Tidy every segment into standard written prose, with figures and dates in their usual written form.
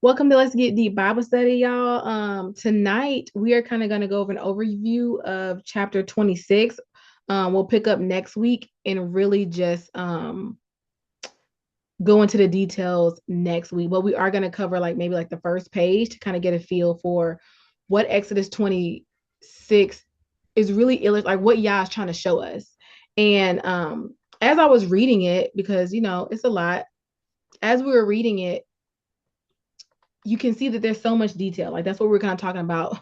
Welcome to Let's Get Deep Bible Study, y'all. Tonight we are kind of going to go over an overview of chapter 26. We'll pick up next week and really just go into the details next week. But we are going to cover maybe the first page to kind of get a feel for what Exodus 26 is really like what Yah is trying to show us. And as I was reading it, because it's a lot, as we were reading it, you can see that there's so much detail. Like that's what we are kind of talking about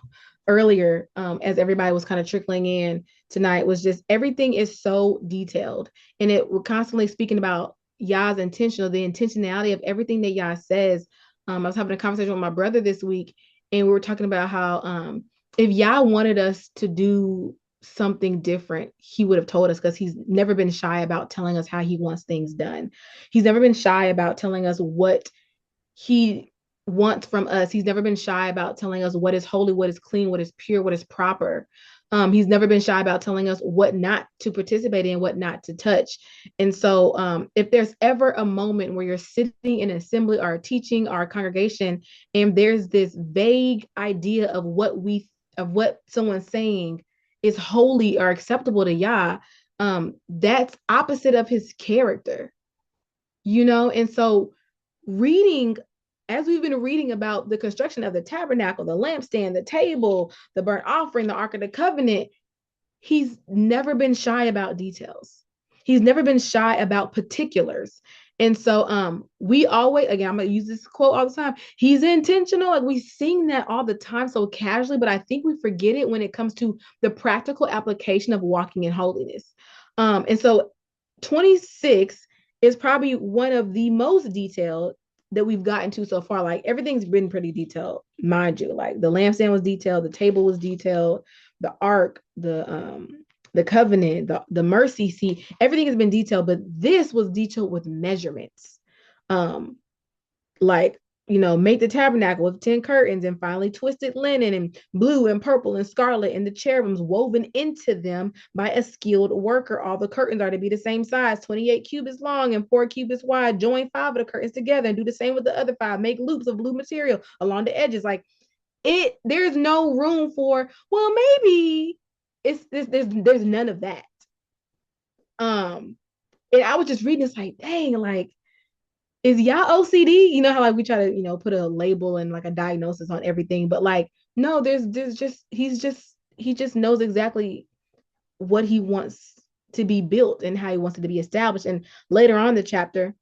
earlier, as everybody was kind of trickling in tonight, was just everything is so detailed. And we're constantly speaking about Yah's intentional, the intentionality of everything that Yah says. I was having a conversation with my brother this week, and we were talking about how if Yah wanted us to do something different, he would have told us, because he's never been shy about telling us how he wants things done. He's never been shy about telling us what he wants from us. He's never been shy about telling us what is holy, what is clean, what is pure, what is proper. He's never been shy about telling us what not to participate in, what not to touch. And so, if there's ever a moment where you're sitting in an assembly or a teaching or a congregation, and there's this vague idea of what someone's saying is holy or acceptable to Yah, that's opposite of his character, And so, reading as we've been reading about the construction of the tabernacle, the lampstand, the table, the burnt offering, the Ark of the Covenant, he's never been shy about details. He's never been shy about particulars. And so we always, again, I'm gonna use this quote all the time. He's intentional. Like we sing that all the time so casually, but I think we forget it when it comes to the practical application of walking in holiness. And so 26 is probably one of the most detailed that we've gotten to so far. Like everything's been pretty detailed, mind you. Like the lampstand was detailed, the table was detailed, the ark, the covenant, the mercy seat, everything has been detailed, but this was detailed with measurements. Um, like make the tabernacle with 10 curtains and finely twisted linen and blue and purple and scarlet, and the cherubims woven into them by a skilled worker. All the curtains are to be the same size, 28 cubits long and 4 cubits wide. Join 5 of the curtains together and do the same with the other 5. Make loops of blue material along the edges. Like there's no room for, well, maybe it's this, there's none of that. And I was just reading, it's like, dang, like, is y'all OCD? You know how we try to, put a label and a diagnosis on everything, but no, there's just he just knows exactly what he wants to be built and how he wants it to be established. And later on in the chapter,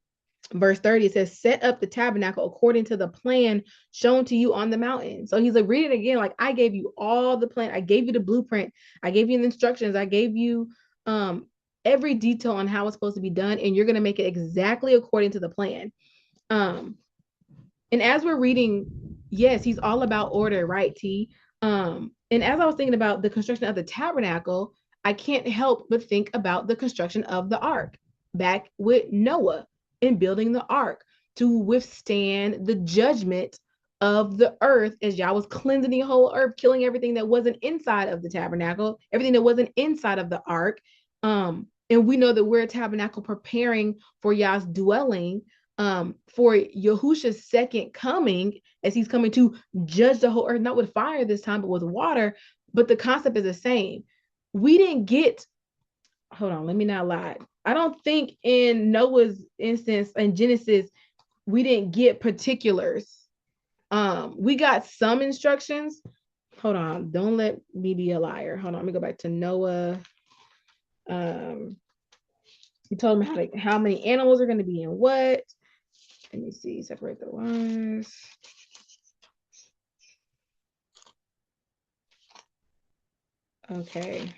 verse 30, it says, set up the tabernacle according to the plan shown to you on the mountain. So he's like, read it again. Like, I gave you all the plan. I gave you the blueprint. I gave you the instructions. I gave you every detail on how it's supposed to be done. And you're going to make it exactly according to the plan. Um, and as we're reading, yes, he's all about order, right, T? And as I was thinking about the construction of the tabernacle, I can't help but think about the construction of the ark back with Noah in building the ark to withstand the judgment of the earth as Yah was cleansing the whole earth, killing everything that wasn't inside of the tabernacle, everything that wasn't inside of the ark. And we know that we're a tabernacle preparing for Yah's dwelling, for Yahusha's second coming, as he's coming to judge the whole earth, not with fire this time, but with water. But the concept is the same. We didn't get, hold on, let me not lie. I don't think in Noah's instance in Genesis, we didn't get particulars. We got some instructions. Hold on, don't let me be a liar. Hold on, let me go back to Noah. He told him how many animals are going to be in what. Let me see, separate the lines. Okay.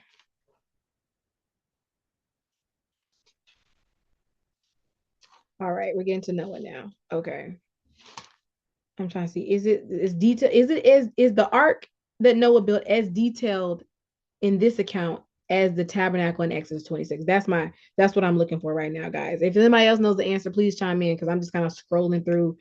All right, we're getting to Noah now. Okay. I'm trying to see. Is the ark that Noah built as detailed in this account as the tabernacle in Exodus 26? That's what I'm looking for right now, guys. If anybody else knows the answer, please chime in, because I'm just kind of scrolling through,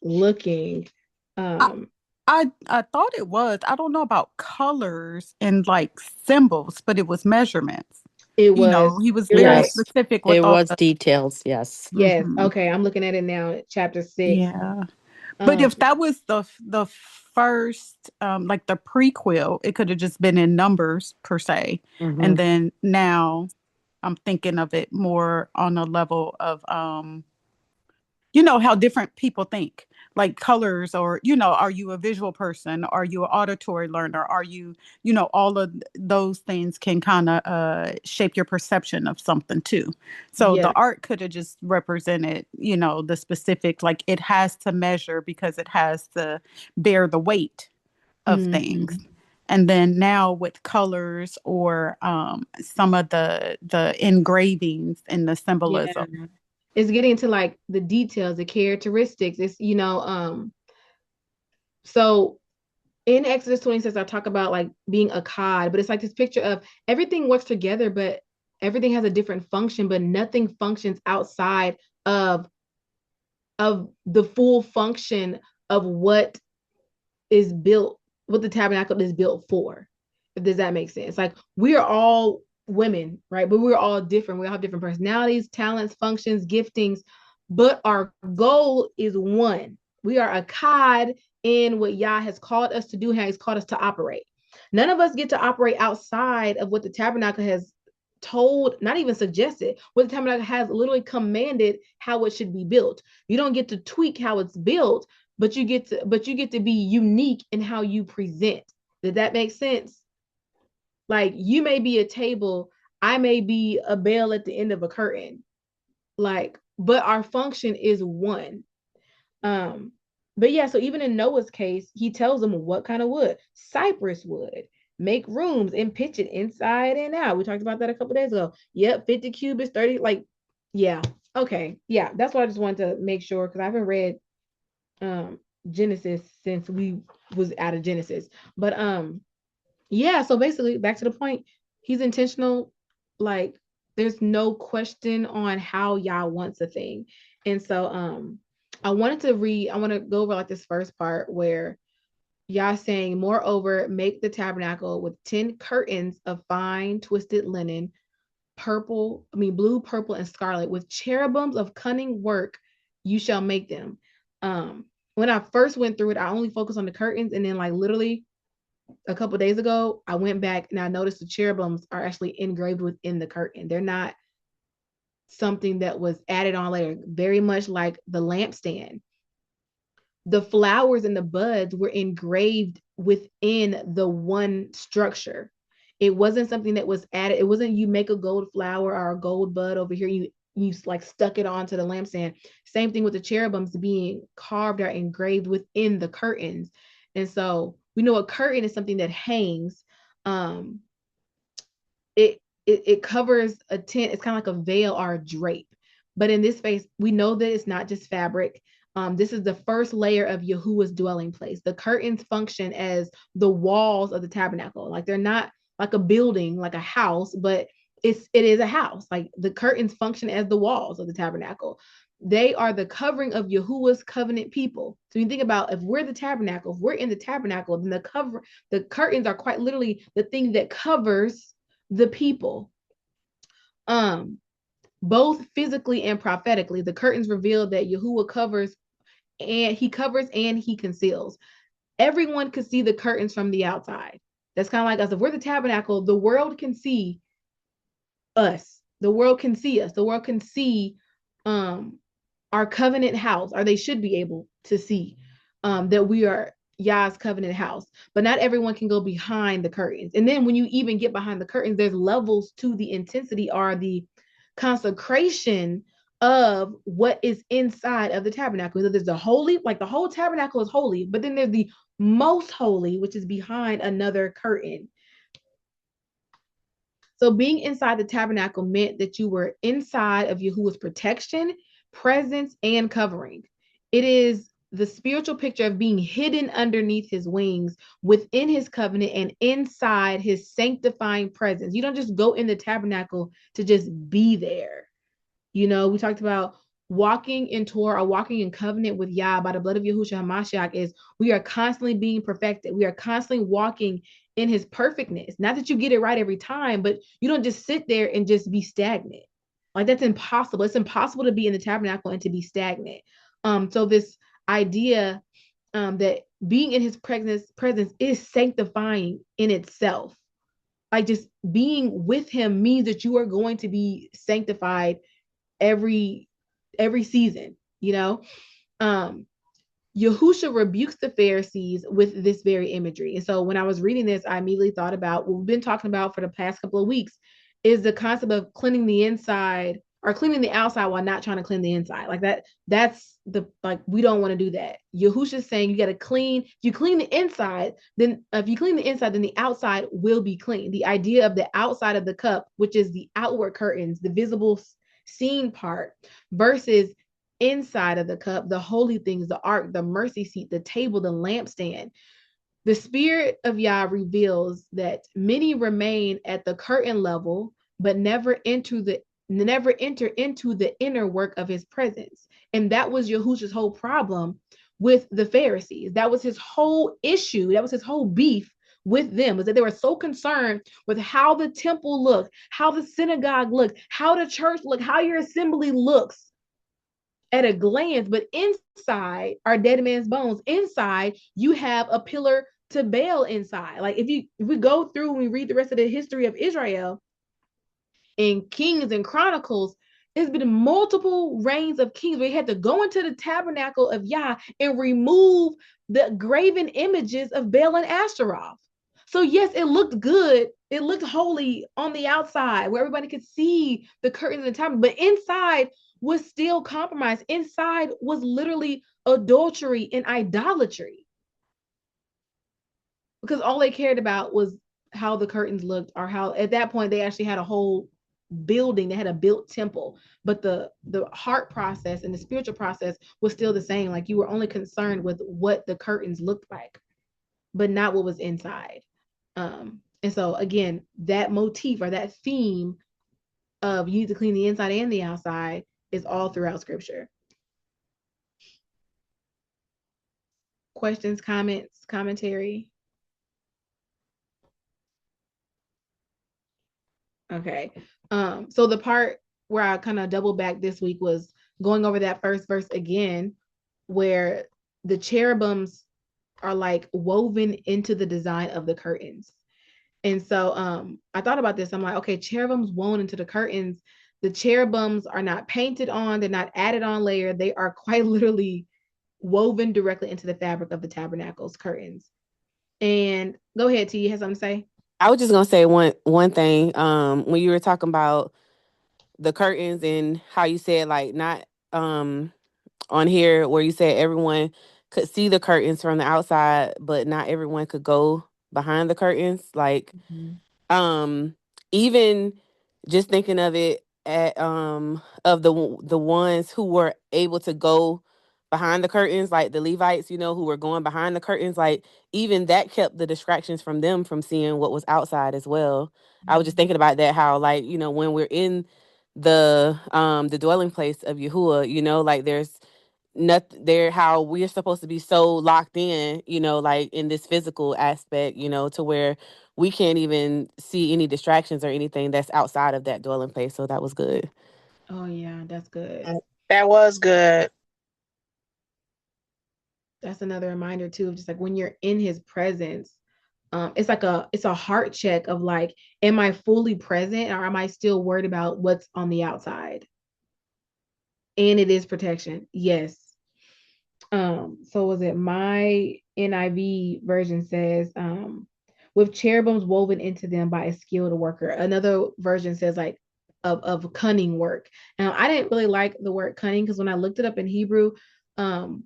looking. I, Um, I thought it was. I don't know about colors and like symbols, but it was measurements. it was, He was you're very right. Yes, specific with it all was the. details. Yes. Yes. Mhm. Okay, I'm looking at it now, chapter 6. Yeah. But Um, if that was the first, like the prequel, it could have just been in numbers per se, and Mm-hmm. then now I'm thinking of it more on a level of how different people think, like colors, or are you a visual person, are you an auditory learner, are you, all of those things can kind of shape your perception of something too. So the yeah. art could have just represented, the specific, like it has to measure because it has to bear the weight of things. Mhm. And then now with colors, or some of the engravings and the Yeah. symbolism. It's getting into like the details, the characteristics. It's, so in Exodus 26, I talk about like being a cod, but it's like this picture of everything works together, but everything has a different function, but nothing functions outside of the full function of is built, what the tabernacle is built for. Does that make sense? Like we are all women, right? But we're all different. We all have different personalities, talents, functions, giftings, but our goal is one. We are a cod in what Yah has called us to do, how He's called us to operate. None of us get to operate outside of what the tabernacle has told, not even suggested, what the tabernacle has literally commanded how it should be built. You don't get to tweak how it's built, but you get to be unique in how you present. Did that make sense? Like you may be a table, I may be a bell at the end of a curtain. Like, but our function is one. Um, but yeah, so even in Noah's case, he tells them what kind of wood? Cypress wood. Make rooms and pitch it inside and out. We talked about that a couple days ago. Yep, 50 cubits, 30, like, yeah. Okay. Yeah, that's what I just wanted to make sure because I haven't read um Genesis since we was out of Genesis. But yeah, so basically back to the point, he's intentional, like there's no question on how Yah wants a thing. And so I want to go over like this first part where Yah saying, moreover, make the tabernacle with 10 curtains of fine twisted linen, blue, purple, and scarlet, with cherubims of cunning work, you shall make them. When I first went through it, I only focused on the curtains, and then like literally a couple of days ago, I went back and I noticed the cherubims are actually engraved within the curtain. They're not something that was added on later, very much like the lampstand. The flowers and the buds were engraved within the one structure. It wasn't something that was added. It wasn't you make a gold flower or a gold bud over here. You like stuck it onto the lampstand. Same thing with the cherubims being carved or engraved within the curtains. And so we know a curtain is something that hangs. Um, it covers a tent. It's kind of like a veil or a drape. But in this case, we know that it's not just fabric. This is the first layer of Yahuwah's dwelling place. The curtains function as the walls of the tabernacle. Like they're not like a building, like a house, but it is a house. Like the curtains function as the walls of the tabernacle. They are the covering of Yahuwah's covenant people. So you think about if we're the tabernacle, if we're in the tabernacle, then the curtains are quite literally the thing that covers the people. Um, Both physically and prophetically, the curtains reveal that Yahuwah covers and he conceals. Everyone could see the curtains from the outside. That's kind of like us. If we're the tabernacle, the world can see us. The world can see us. The world can see um our covenant house, or they should be able to see that we are Yah's covenant house. But not everyone can go behind the curtains. And then when you even get behind the curtains, there's levels to the intensity or the consecration of what is inside of the tabernacle. So there's the holy, like the whole tabernacle is holy, but then there's the most holy, which is behind another curtain. So being inside the tabernacle meant that you were inside of Yahuwah's protection, presence, and covering. It is the spiritual picture of being hidden underneath his wings, within his covenant, and inside his sanctifying presence. You don't just go in the tabernacle to just be there. We talked about walking in Torah or walking in covenant with Yah by the blood of Yahusha HaMashiach is we are constantly being perfected. We are constantly walking in his perfectness. Not that you get it right every time, but you don't just sit there and just be stagnant. Like that's impossible. It's impossible to be in the tabernacle and to be stagnant. So this idea that being in his presence is sanctifying in itself. Like just being with him means that you are going to be sanctified every season, you know. um Yahusha rebukes the Pharisees with this very imagery. And so when I was reading this, I immediately thought about what we've been talking about for the past couple of weeks is the concept of cleaning the inside or cleaning the outside while not trying to clean the inside. Like that's the like we don't want to do that. Yahusha's saying you got to clean. If you clean the inside, then if you clean the inside, then the outside will be clean. The idea of the outside of the cup, which is the outward curtains, the visible seen part, versus inside of the cup, the holy things, the ark, the mercy seat, the table, the lampstand. The Spirit of Yah reveals that many remain at the curtain level, but never enter into the inner work of his presence. And that was Yahusha's whole problem with the Pharisees. That was his whole issue. That was his whole beef with them, was that they were so concerned with how the temple looked, how the synagogue looked, how the church looked, how your assembly looks at a glance, but inside are dead man's bones. Inside, you have a pillar to Baal inside. Like if we go through and we read the rest of the history of Israel in Kings and Chronicles, there's been multiple reigns of kings where you had to go into the tabernacle of Yah and remove the graven images of Baal and Ashtaroth. So yes, it looked good. It looked holy on the outside where everybody could see the curtains and the tabernacle, but inside was still compromised. Inside was literally adultery and idolatry because all they cared about was how the curtains looked, or how at that point they actually had a whole building. They had a built temple, but the heart process and the spiritual process was still the same. Like you were only concerned with what the curtains looked like, but not what was inside. And so again, that motif or that theme of you need to clean the inside and the outside is all throughout scripture. Questions, comments, commentary? Okay. So the part where I kind of double back this week was going over that first verse again, where the cherubims are like woven into the design of the curtains. And so I thought about this. I'm like, okay, cherubims woven into the curtains. The cherubims are not painted on, they're not added on layer. They are quite literally woven directly into the fabric of the tabernacle's curtains. And go ahead, T, you have something to say? I was just gonna say one thing. When you were talking about the curtains and how you said like not on here where you said everyone could see the curtains from the outside, but not everyone could go behind the curtains. Like Mhm. um even just thinking of it at of the ones who were able to go behind the curtains, like the Levites, who were going behind the curtains, like even that kept the distractions from them from seeing what was outside as well. I was just thinking about that, how like when we're in the dwelling place of Yahuah, like there's nothing there, how we're supposed to be so locked in, like in this physical aspect, to where we can't even see any distractions or anything that's outside of that dwelling place. So that was good. Oh yeah, that's good. That was good. That's another reminder too of just like when you're in his presence, it's like it's a heart check of like, am I fully present or am I still worried about what's on the outside? And it is protection, yes. So was it my NIV version says, with cherubims woven into them by a skilled worker. Another version says like of cunning work. Now I didn't really like the word cunning because when I looked it up in Hebrew, um,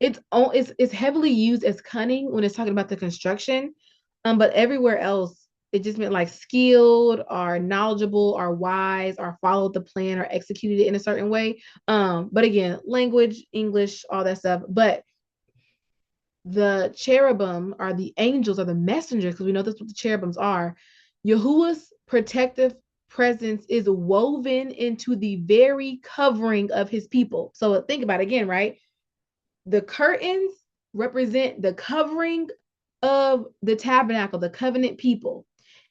it's heavily used as cunning when it's talking about the construction, but everywhere else it just meant like skilled or knowledgeable or wise or followed the plan or executed it in a certain way. But again, language, English, all that stuff. But the cherubim are the angels or the messengers, because we know that's what the cherubims are. Yahuwah's protective presence is woven into the very covering of his people. So think about it again, right? The curtains represent the covering of the tabernacle, the covenant people.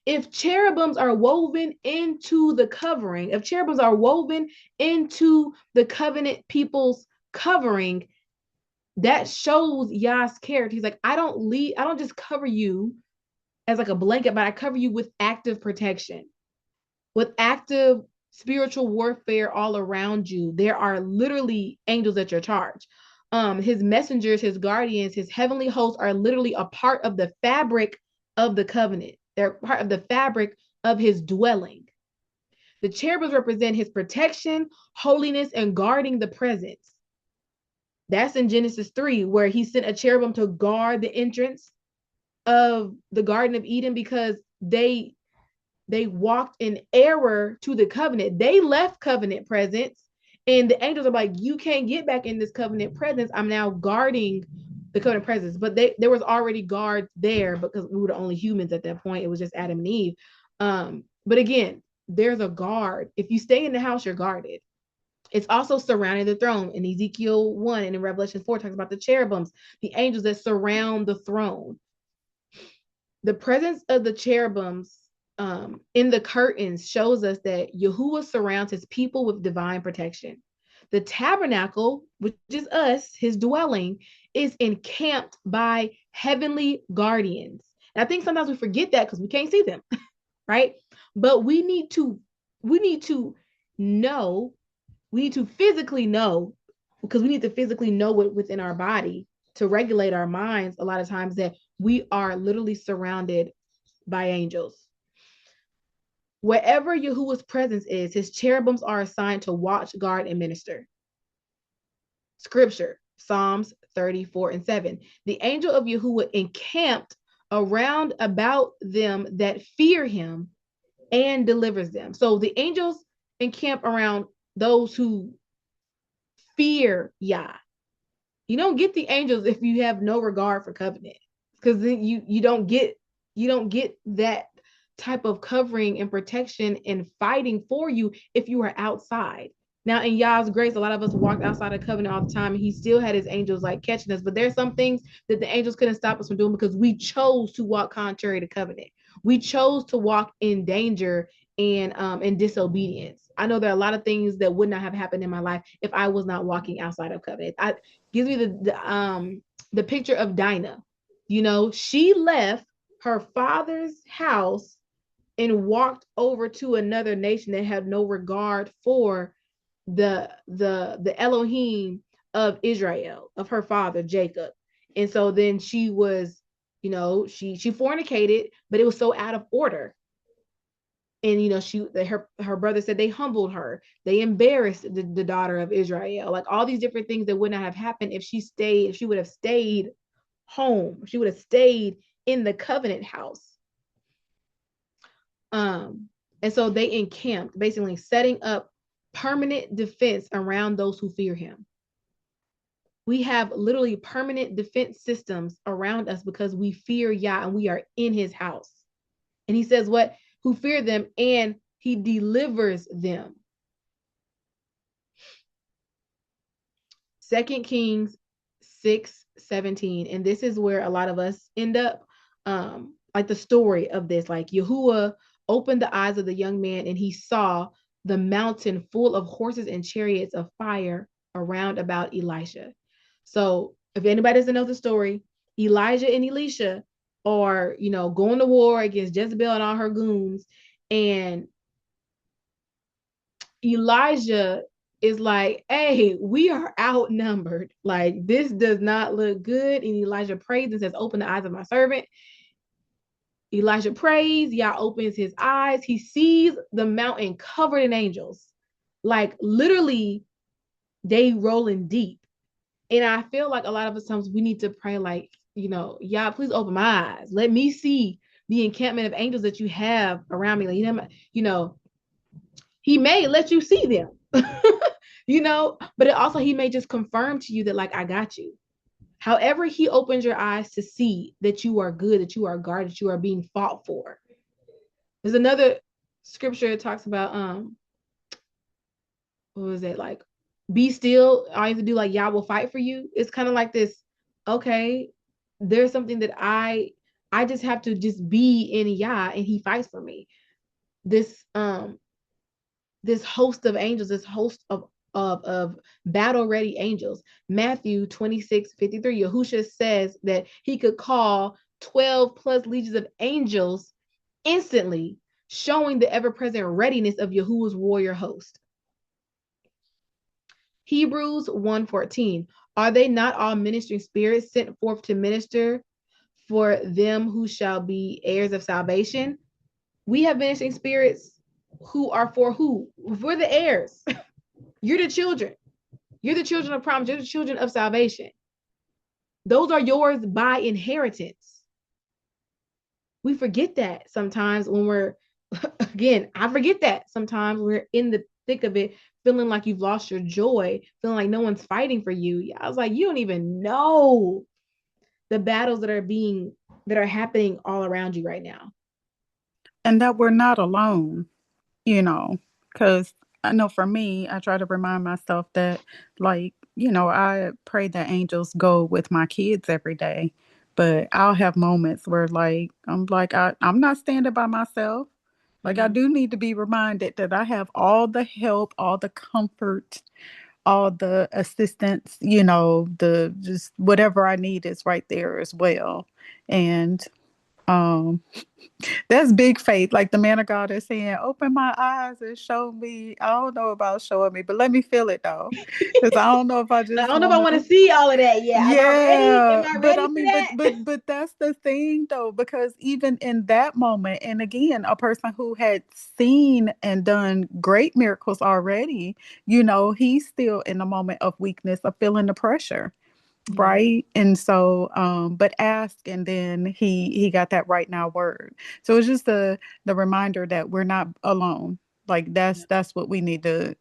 If cherubims are woven into the covering, if cherubims are woven into the covenant people's covering, that shows Yah's character. He's like, I don't just cover you as like a blanket, but I cover you with active protection, with active spiritual warfare all around you. There are literally angels at your charge. His messengers, his guardians, his heavenly hosts are literally a part of the fabric of the covenant. They're part of the fabric of his dwelling. The cherubims represent his protection, holiness, and guarding the presence. That's in Genesis 3, where he sent a cherubim to guard the entrance of the Garden of Eden because they walked in error to the covenant. They left covenant presence, and the angels are like, you can't get back in this covenant presence. I'm now guarding the covenant presence. But there was already guards there because we were the only humans at that point. It was just Adam and Eve. But again, there's a guard. If you stay in the house, you're guarded. It's also surrounding the throne. In Ezekiel 1 and in Revelation 4 talks about the cherubims, the angels that surround the throne. The presence of the cherubims in the curtains shows us that Yahuah surrounds his people with divine protection. The tabernacle, which is us, his dwelling, is encamped by heavenly guardians. And I think sometimes we forget that because we can't see them, right? But we need to know, we need to physically know, because we need to physically know it within our body to regulate our minds a lot of times, that we are literally surrounded by angels. Wherever Yahuwah's presence is, his cherubims are assigned to watch, guard, and minister. Scripture, Psalms 34:7. The angel of Yahuwah encamped around about them that fear him and delivers them. So the angels encamp around those who fear Yah. You don't get the angels if you have no regard for covenant, because then you don't get that type of covering and protection and fighting for you if you are outside. Now, in Yah's grace, a lot of us walked outside of covenant all the time, and he still had his angels like catching us. But there's some things that the angels couldn't stop us from doing because we chose to walk contrary to covenant. We chose to walk in danger and in disobedience. I know there are a lot of things that would not have happened in my life if I was not walking outside of covenant. Gives me the picture of Dinah. You know, she left her father's house and walked over to another nation that had no regard for the Elohim of Israel, of her father Jacob. And so then she was, you know, she fornicated, but it was so out of order. And you know, her brother said they humbled her, they embarrassed the daughter of Israel, like all these different things that would not have happened if she would have stayed home, she would have stayed in the covenant house. And so they encamped, basically setting up permanent defense around those who fear him. We have literally permanent defense systems around us because we fear Yah and we are in his house. And he says what? Who fear them, and he delivers them. 2 Kings 6:17. And this is where a lot of us end up, like the story of this. Like Yahuah opened the eyes of the young man, and he saw the mountain full of horses and chariots of fire around about Elisha. So if anybody doesn't know the story, Elijah and Elisha are, you know, going to war against Jezebel and all her goons. And Elijah is like, hey, we are outnumbered. Like, this does not look good. And Elijah prays and says, open the eyes of my servant. Elijah prays, Yah opens his eyes. He sees the mountain covered in angels. Like, literally, they rolling deep. And I feel like a lot of the times we need to pray like, you know, Yah, please open my eyes. Let me see the encampment of angels that you have around me. Like, you know, he may let you see them, you know, but it also, he may just confirm to you that, like, I got you. However, he opens your eyes to see that you are good, that you are guarded, that you are being fought for. There's another scripture that talks about, what was it? Like, be still. All you have to do, like, Yah will fight for you. It's kind of like this, okay, there's something that I just have to just be in Yah and he fights for me. This host of angels, this host of of battle ready angels. Matthew 26:53, Yahusha says that he could call 12 plus legions of angels instantly, showing the ever-present readiness of Yahuwah's warrior host. Hebrews 1:14, are they not all ministering spirits sent forth to minister for them who shall be heirs of salvation? We have ministering spirits who are for who? For the heirs. You're the children. You're the children of promise. You're the children of salvation. Those are yours by inheritance. We forget that sometimes when we're, again, I forget that sometimes we're in the thick of it, feeling like you've lost your joy, feeling like no one's fighting for you. I was like, you don't even know the battles that are happening all around you right now. And that we're not alone, because I know for me, I try to remind myself that, like, I pray that angels go with my kids every day, but I'll have moments where, like, I'm not standing by myself. Like, I do need to be reminded that I have all the help, all the comfort, all the assistance, the just whatever I need is right there as well. And um that's big faith. Like the man of God is saying, open my eyes and show me. I don't know about showing me, but let me feel it though. Because I don't know if I I just don't know if I want want to to. see all of that yet. Am I ready? Am Yeah. I But I ready for mean, that? but that's the thing though, because even in that moment, and again, a person who had seen and done great miracles already, he's still in a moment of weakness, of feeling the pressure. Yeah. Right. And so, but ask, and then he got that right now word. So it's just the reminder that we're not alone. Like that's what we need to,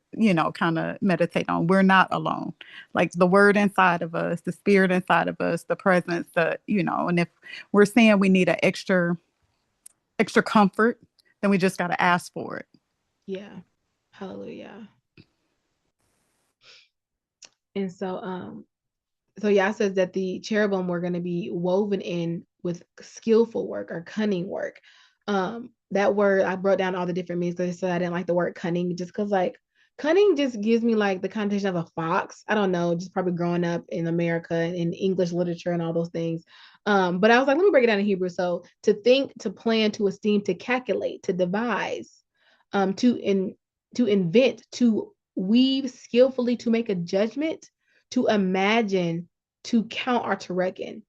kind of meditate on. We're not alone. Like the word inside of us, the spirit inside of us, the presence, and if we're saying we need an extra comfort, then we just got to ask for it. Yeah. Hallelujah. And so Yah says that the cherubim were going to be woven in with skillful work or cunning work. That word, I wrote down all the different meanings because I said I didn't like the word cunning, just because like cunning just gives me like the connotation of a fox. I don't know, just probably growing up in America and in English literature and all those things. But I was like, let me break it down in Hebrew. So to think, to plan, to esteem, to calculate, to devise, to invent, to weave skillfully, to make a judgment, to imagine, to count, or to reckon.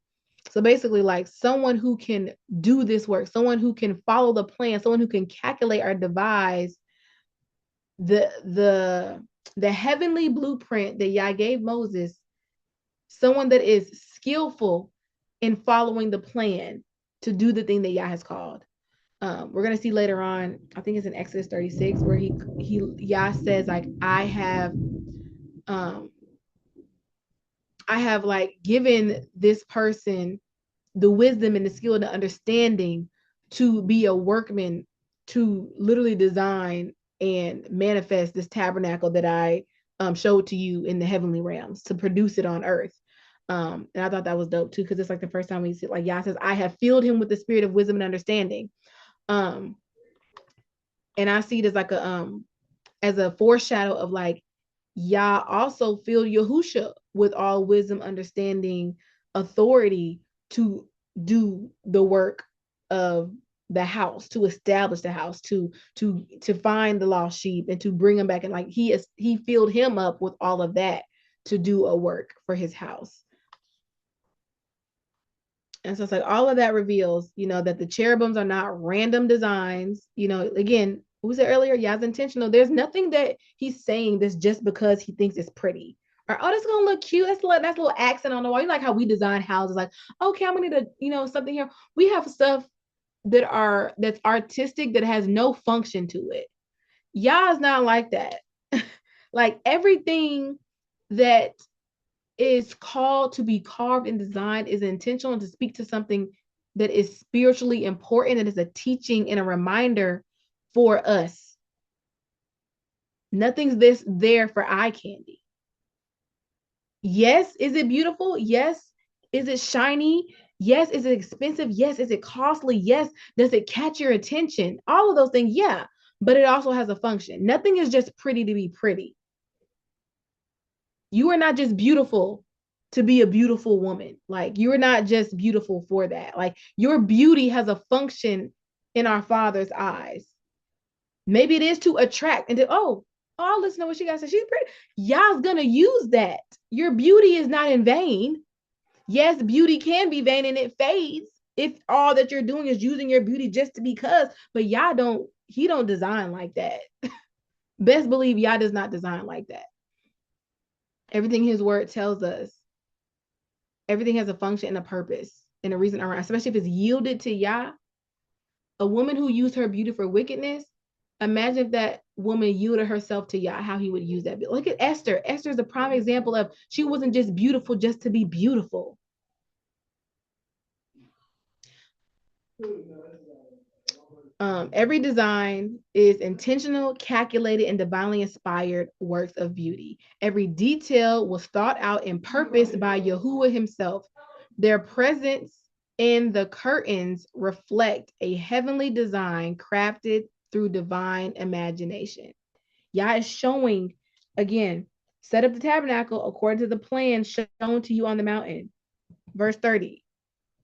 So basically, like someone who can do this work, someone who can follow the plan, someone who can calculate or devise the heavenly blueprint that Yah gave Moses, someone that is skillful in following the plan to do the thing that Yah has called. We're gonna see later on, I think it's in Exodus 36, where he Yah says, like, um I have like given this person the wisdom and the skill and the understanding to be a workman, to literally design and manifest this tabernacle that I showed to you in the heavenly realms, to produce it on earth. And I thought that was dope too, because it's like the first time we see, like Yah says, I have filled him with the spirit of wisdom and understanding. Um, and I see it as a foreshadow of like Yah also filled Yahusha with all wisdom, understanding, authority to do the work of the house, to establish the house, to find the lost sheep and to bring them back. And like he filled him up with all of that to do a work for his house. And so it's like all of that reveals, that the cherubims are not random designs. Again, who said earlier, Yah's intentional. There's nothing that he's saying that's just because he thinks it's pretty. Or, oh, that's gonna look cute. That's a little accent on the wall. You like how we design houses, like, okay, I'm gonna need something here. We have stuff that's artistic that has no function to it. Yah is not like that. Like everything that is called to be carved and designed is intentional and to speak to something that is spiritually important and is a teaching and a reminder for us. Nothing's there for eye candy. Yes, is it beautiful? Yes. Is it shiny? Yes. Is it expensive? Yes. Is it costly? Yes. Does it catch your attention? All of those things, yeah. But it also has a function. Nothing is just pretty to be pretty. You are not just beautiful to be a beautiful woman. Like, you're not just beautiful for that. Like, your beauty has a function in our Father's eyes. Maybe it is to attract and to, oh, listen to what she got to say. She's pretty. Y'all's gonna use that. Your beauty is not in vain. Yes, beauty can be vain and it fades if all that you're doing is using your beauty just to because, but he don't design like that. Best believe Yah does not design like that. Everything his word tells us, everything has a function and a purpose and a reason around, especially if it's yielded to Yah. A woman who used her beauty for wickedness, imagine if that woman yielded herself to Yah, how he would use that. Look at Esther. Esther is a prime example of she wasn't just beautiful just to be beautiful. Every design is intentional, calculated, and divinely inspired works of beauty. Every detail was thought out and purposed by Yahuah himself. Their presence in the curtains reflect a heavenly design crafted through divine imagination. Yah is showing, again, set up the tabernacle according to the plan shown to you on the mountain. Verse 30,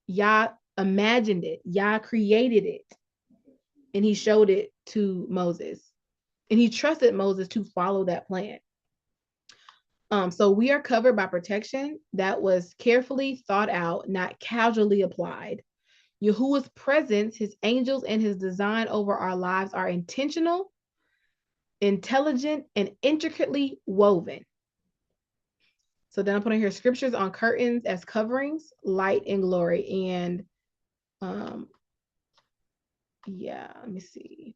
Yah imagined it. Yah created it. And he showed it to Moses. And he trusted Moses to follow that plan. So we are covered by protection that was carefully thought out, not casually applied. Yahuwah's presence, his angels, and his design over our lives are intentional, intelligent, and intricately woven. So then I put in here scriptures on curtains as coverings, light and glory. And yeah, let me see.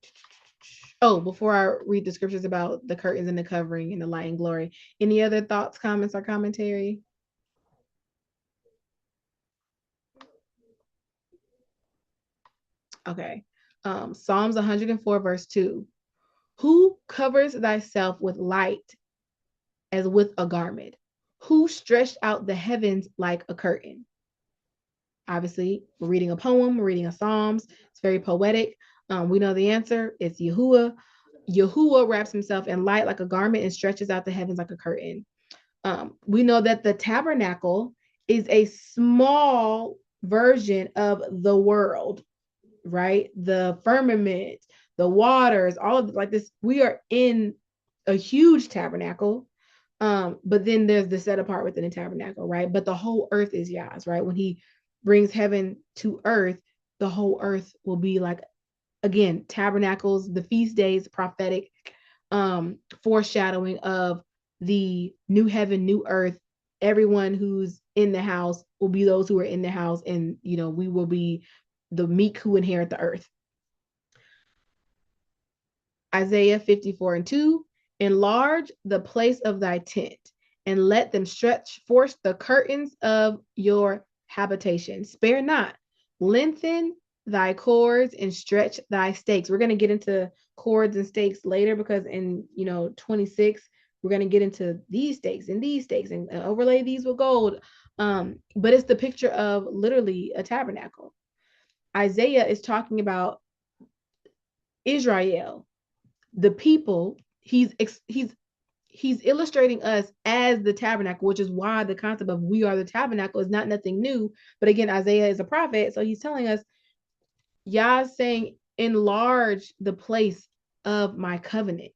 Oh, before I read the scriptures about the curtains and the covering and the light and glory, any other thoughts, comments, or commentary? Okay. Psalms 104, verse 2. Who covers thyself with light as with a garment? Who stretched out the heavens like a curtain? Obviously, we're reading a poem, we're reading a Psalms. It's very poetic. We know the answer. It's Yahuah. Yahuah wraps himself in light like a garment and stretches out the heavens like a curtain. We know that the tabernacle is a small version of the world, right? The firmament, the waters, all of like this. We are in a huge tabernacle. But then there's the set apart within the tabernacle, right? But the whole earth is Yah's, right? When he brings heaven to earth, the whole earth will be like, again, tabernacles, the feast days, prophetic foreshadowing of the new heaven, new earth. Everyone who's in the house will be those who are in the house, and we will be the meek who inherit the earth. Isaiah 54:2, enlarge the place of thy tent, and let them stretch forth the curtains of your habitation. Spare not, lengthen thy cords and stretch thy stakes. We're going to get into cords and stakes later, because in 26 we're going to get into these stakes and overlay these with gold. But it's the picture of literally a tabernacle. Isaiah is talking about Israel, the people. He's illustrating us as the tabernacle, which is why the concept of we are the tabernacle is not nothing new. But again, Isaiah is a prophet, so he's telling us, Yah saying, enlarge the place of my covenant,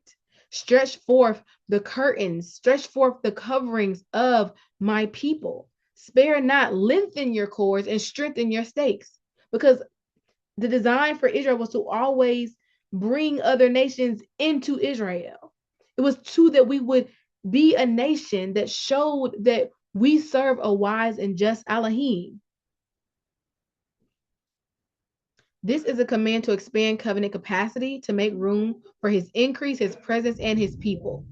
stretch forth the curtains, stretch forth the coverings of my people, spare not, lengthen your cords and strengthen your stakes. Because the design for Israel was to always bring other nations into Israel. It was so that we would be a nation that showed that we serve a wise and just Elohim. This is a command to expand covenant capacity, to make room for his increase, his presence, and his people.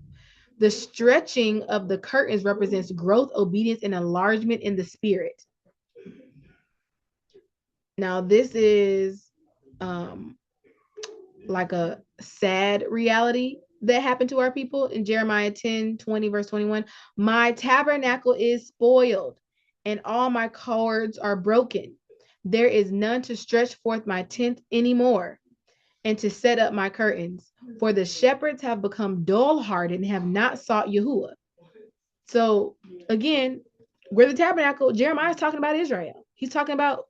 The stretching of the curtains represents growth, obedience, and enlargement in the spirit. Now, this is like a sad reality that happened to our people in Jeremiah 10:20, verse 21. My tabernacle is spoiled, and all my cords are broken. There is none to stretch forth my tent anymore, and to set up my curtains. For the shepherds have become dull-hearted and have not sought Yahuah. So again, we're the tabernacle. Jeremiah is talking about Israel. He's talking about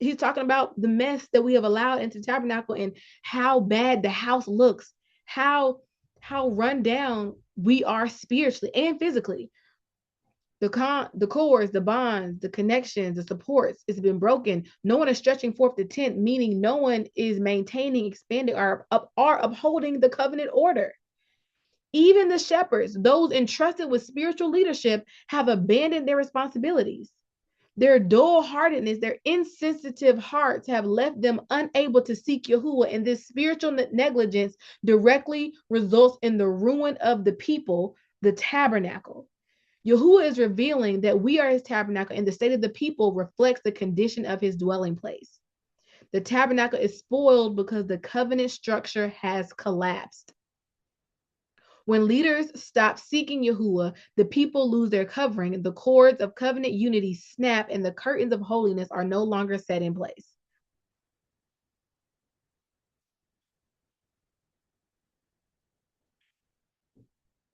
the mess that we have allowed into the tabernacle and how bad the house looks, how run down we are spiritually and physically. The cords, the bonds, the connections, the supports, it's been broken. No one is stretching forth the tent, meaning no one is maintaining, expanding, or upholding the covenant order. Even the shepherds, those entrusted with spiritual leadership, have abandoned their responsibilities. Their dull-heartedness, their insensitive hearts have left them unable to seek Yahuah, and this spiritual negligence directly results in the ruin of the people, the tabernacle. Yahuah is revealing that we are his tabernacle, and the state of the people reflects the condition of his dwelling place. The tabernacle is spoiled because the covenant structure has collapsed. When leaders stop seeking Yahuah, the people lose their covering, the cords of covenant unity snap, and the curtains of holiness are no longer set in place.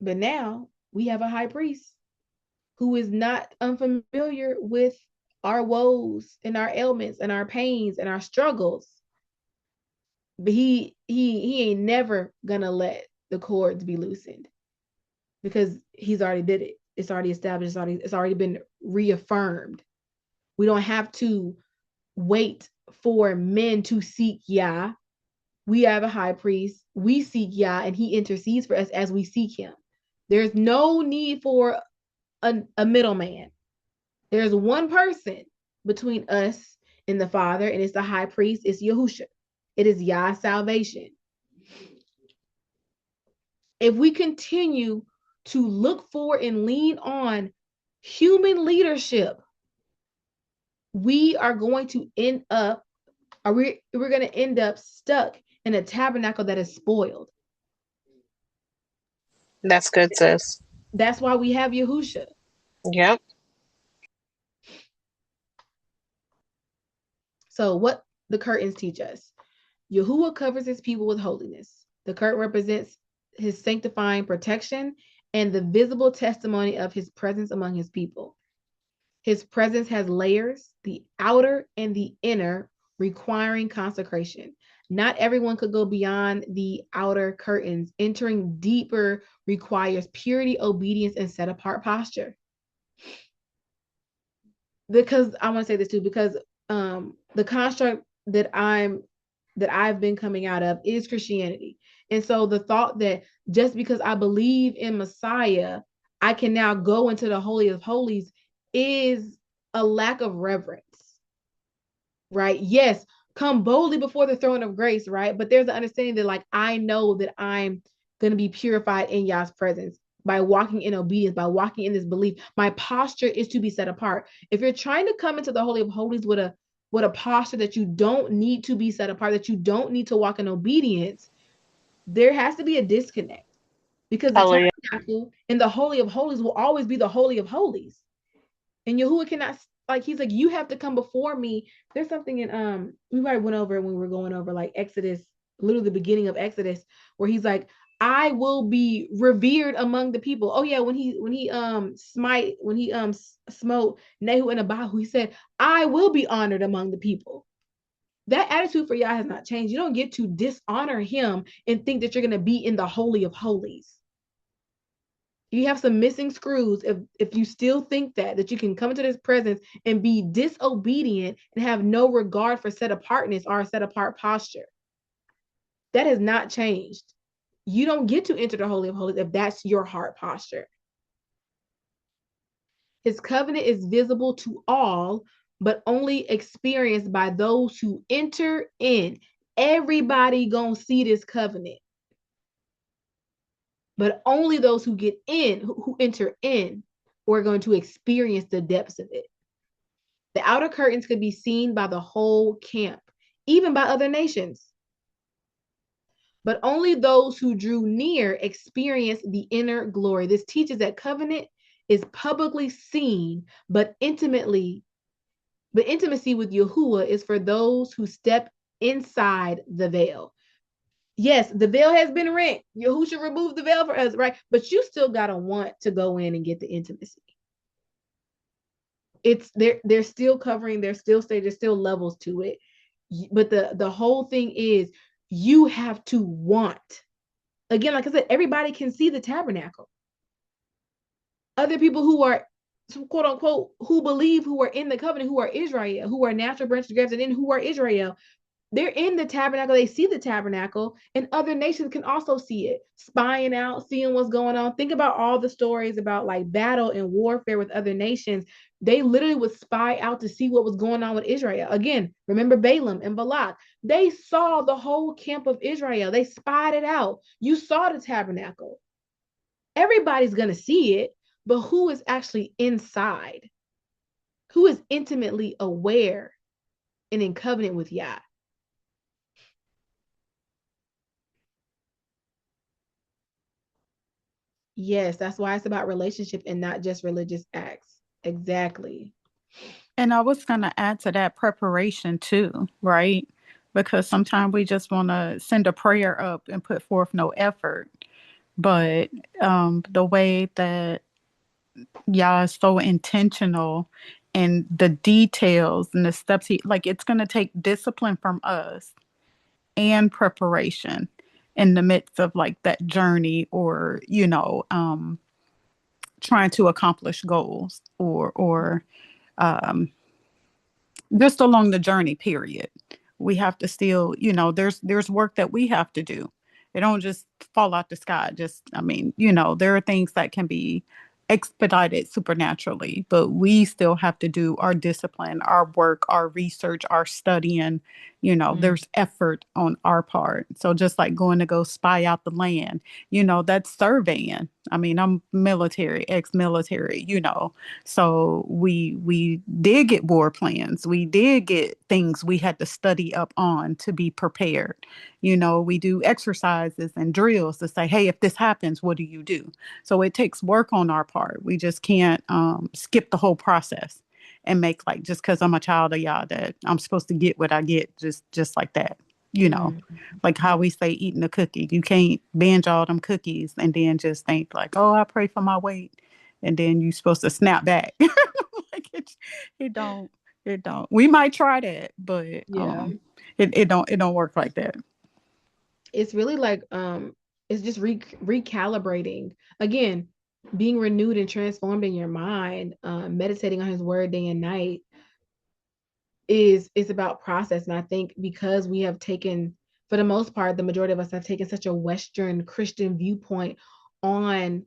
But now we have a high priest who is not unfamiliar with our woes and our ailments and our pains and our struggles. But he ain't never gonna let the cords be loosened because he's already did it. It's already established. It's already been reaffirmed. We don't have to wait for men to seek Yah. We have a high priest. We seek Yah, and he intercedes for us as we seek him. There's no need for a middleman. There's one person between us and the Father, and it's the high priest. It's Yahusha. It is Yah's salvation. If we continue to look for and lean on human leadership, we are going to end up, or we're going to end up stuck in a tabernacle that is spoiled. That's good, sis. That's why we have Yahusha. Yep. So what the curtains teach us. Yahuah covers his people with holiness. The curtain represents his sanctifying protection and the visible testimony of his presence among his people. His presence has layers, the outer and the inner, requiring consecration. Not everyone could go beyond the outer curtains. Entering deeper requires purity, obedience, and set apart posture. Because I want to say this too, because the construct that I've been coming out of is Christianity. And so the thought that just because I believe in Messiah, I can now go into the Holy of Holies is a lack of reverence, right? Yes, come boldly before the throne of grace, right? But there's an understanding that, like, I know that I'm going to be purified in Yah's presence by walking in obedience, by walking in this belief. My posture is to be set apart. If you're trying to come into the Holy of Holies with a posture that you don't need to be set apart, that you don't need to walk in obedience, there has to be a disconnect, because the tabernacle in the Holy of Holies will always be the Holy of Holies. And Yahuah cannot, like, he's like, you have to come before me. There's something in we probably went over when we were going over like Exodus, literally the beginning of Exodus, where he's like, I will be revered among the people. Oh yeah, when he smote Nehu and Abahu, he said, I will be honored among the people. That attitude for Yah has not changed. You don't get to dishonor him and think that you're going to be in the Holy of Holies. You have some missing screws if you still think that you can come into this presence and be disobedient and have no regard for set apartness or a set apart posture. That has not changed. You don't get to enter the Holy of Holies if that's your heart posture. His covenant is visible to all, but only experienced by those who enter in. Everybody gonna see this covenant, but only those who get in, who enter in, are going to experience the depths of it. The outer curtains could be seen by the whole camp, even by other nations. But only those who drew near experienced the inner glory. This teaches that covenant is publicly seen, but intimacy with Yahuah is for those who step inside the veil. Yes, the veil has been rent. Yahusha removed the veil for us, right? But you still gotta want to go in and get the intimacy. It's they're still covering, there's still stage, there's still levels to it. But the whole thing is you have to want. Again, like I said, everybody can see the tabernacle. Other people who are quote unquote who believe, who are in the covenant, who are Israel, who are natural branches grafted in, who are Israel, they're in the tabernacle, they see the tabernacle, and other nations can also see it, spying out, seeing what's going on. Think about all the stories about like battle and warfare with other nations. They literally would spy out to see what was going on with Israel. Again, remember Balaam and Balak. They saw the whole camp of Israel. They spied it out. You saw the tabernacle. Everybody's going to see it, but who is actually inside? Who is intimately aware and in covenant with Yah? Yes, that's why it's about relationship and not just religious acts. Exactly. And I was going to add to that preparation too, right? Because sometimes we just want to send a prayer up and put forth no effort. But the way that Yah is so intentional and the details and the steps like it's going to take discipline from us and preparation in the midst of like that journey, or trying to accomplish goals, or um just along the journey period. We have to still, there's work that we have to do. It don't just fall out the sky. Just, I mean, there are things that can be expedited supernaturally, but we still have to do our discipline, our work, our research, our studying. There's effort on our part. So just like going to go spy out the land, that's surveying. I mean, I'm military, ex-military, so we did get war plans. We did get things we had to study up on to be prepared. We do exercises and drills to say, hey, if this happens, what do you do? So it takes work on our part. We just can't skip the whole process and make like, just because I'm a child of Yah, that I'm supposed to get what I get just like that. Like how we say eating a cookie. You can't binge all them cookies and then just think like, oh, I pray for my weight, and then you're supposed to snap back. Like it don't it don't. We might try that, but Yeah. it don't work like that. It's really like it's just recalibrating. Again, being renewed and transformed in your mind, meditating on his word day and night is about process. And I think because we have taken, for the most part, the majority of us have taken such a Western Christian viewpoint on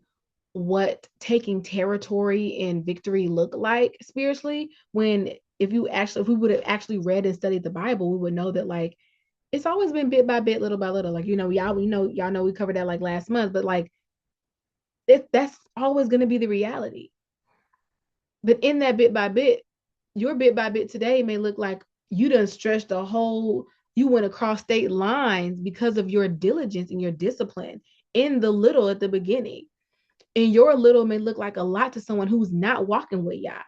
what taking territory and victory look like spiritually, when if we would have actually read and studied the Bible, we would know that like it's always been bit by bit, little by little. Like, y'all know we covered that like last month, but like that's always going to be the reality. But in that bit by bit, your bit by bit today may look like you done stretched the whole, you went across state lines because of your diligence and your discipline in the little at the beginning. And your little may look like a lot to someone who's not walking with Yah,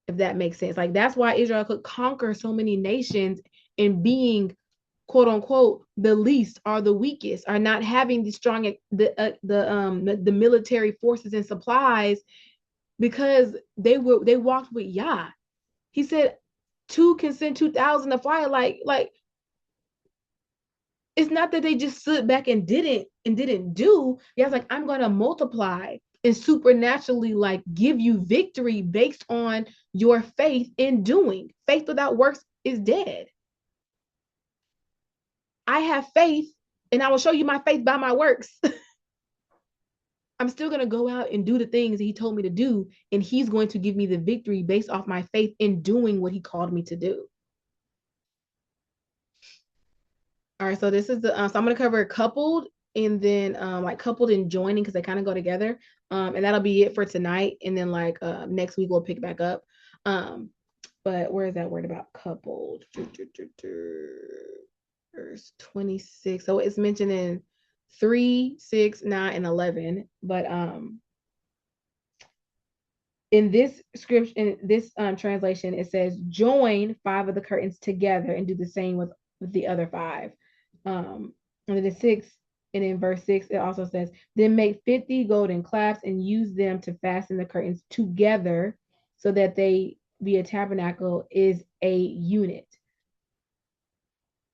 if that makes sense. Like that's why Israel could conquer so many nations in being quote unquote the least or the weakest, are not having the strong the military forces and supplies, because they walked with Yah. He said two can send 2,000 to fly. Like it's not that they just stood back and didn't do. Yah's like, I'm gonna multiply and supernaturally like give you victory based on your faith in doing. Faith without works is dead. I have faith and I will show you my faith by my works. I'm still going to go out and do the things he told me to do. And he's going to give me the victory based off my faith in doing what he called me to do. All right. So this is so I'm going to cover coupled and then like coupled and joining, because they kind of go together. And that'll be it for tonight. And then like next week we'll pick back up. But where is that word about coupled? Verse 26. So it's mentioned in 3, 6, 9, and 11. But in this scripture, in this translation, it says join 5 of the curtains together and do the same with the other 5. And then the 6, and in verse 6, it also says, then make 50 golden clasps and use them to fasten the curtains together so that they be a tabernacle is a unit.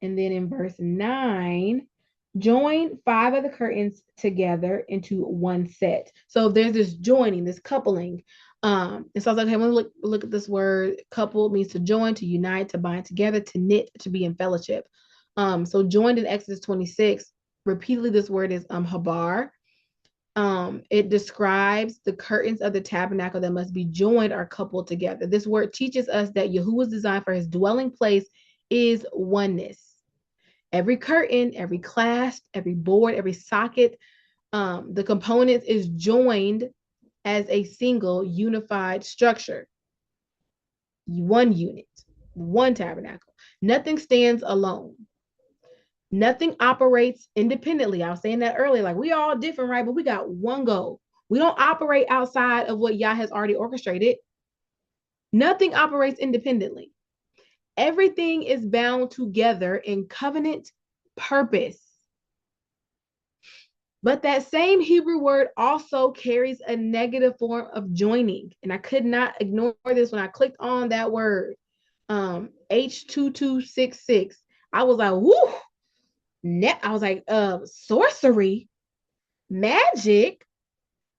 And then in verse 9, join 5 of the curtains together into one set. So there's this joining, this coupling. And so I was like, okay, I'm gonna look at this word. Couple means to join, to unite, to bind together, to knit, to be in fellowship. So joined in Exodus 26, repeatedly this word is habar. It describes the curtains of the tabernacle that must be joined or coupled together. This word teaches us that Yahuah's design for his dwelling place is oneness. Every curtain, every clasp, every board, every socket, the components is joined as a single unified structure. One unit, one tabernacle. Nothing stands alone. Nothing operates independently. I was saying that earlier. Like, we all different, right? But we got one goal. We don't operate outside of what Yah has already orchestrated. Nothing operates independently. Everything is bound together in covenant purpose. But that same Hebrew word also carries a negative form of joining. And I could not ignore this when I clicked on that word, H2266. I was like, whoo, I was like, sorcery, magic.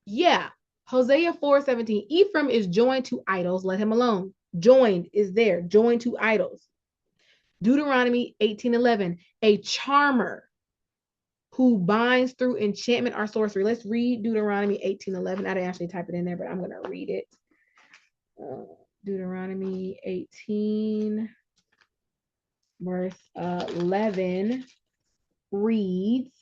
Yeah. Hosea 4:17. Ephraim is joined to idols. Let him alone. Joined is there. Joined to idols. Deuteronomy 18:11. A charmer who binds through enchantment or sorcery. Let's read Deuteronomy 18:11. I didn't actually type it in there, but I'm going to read it. Deuteronomy 18, verse 11 reads,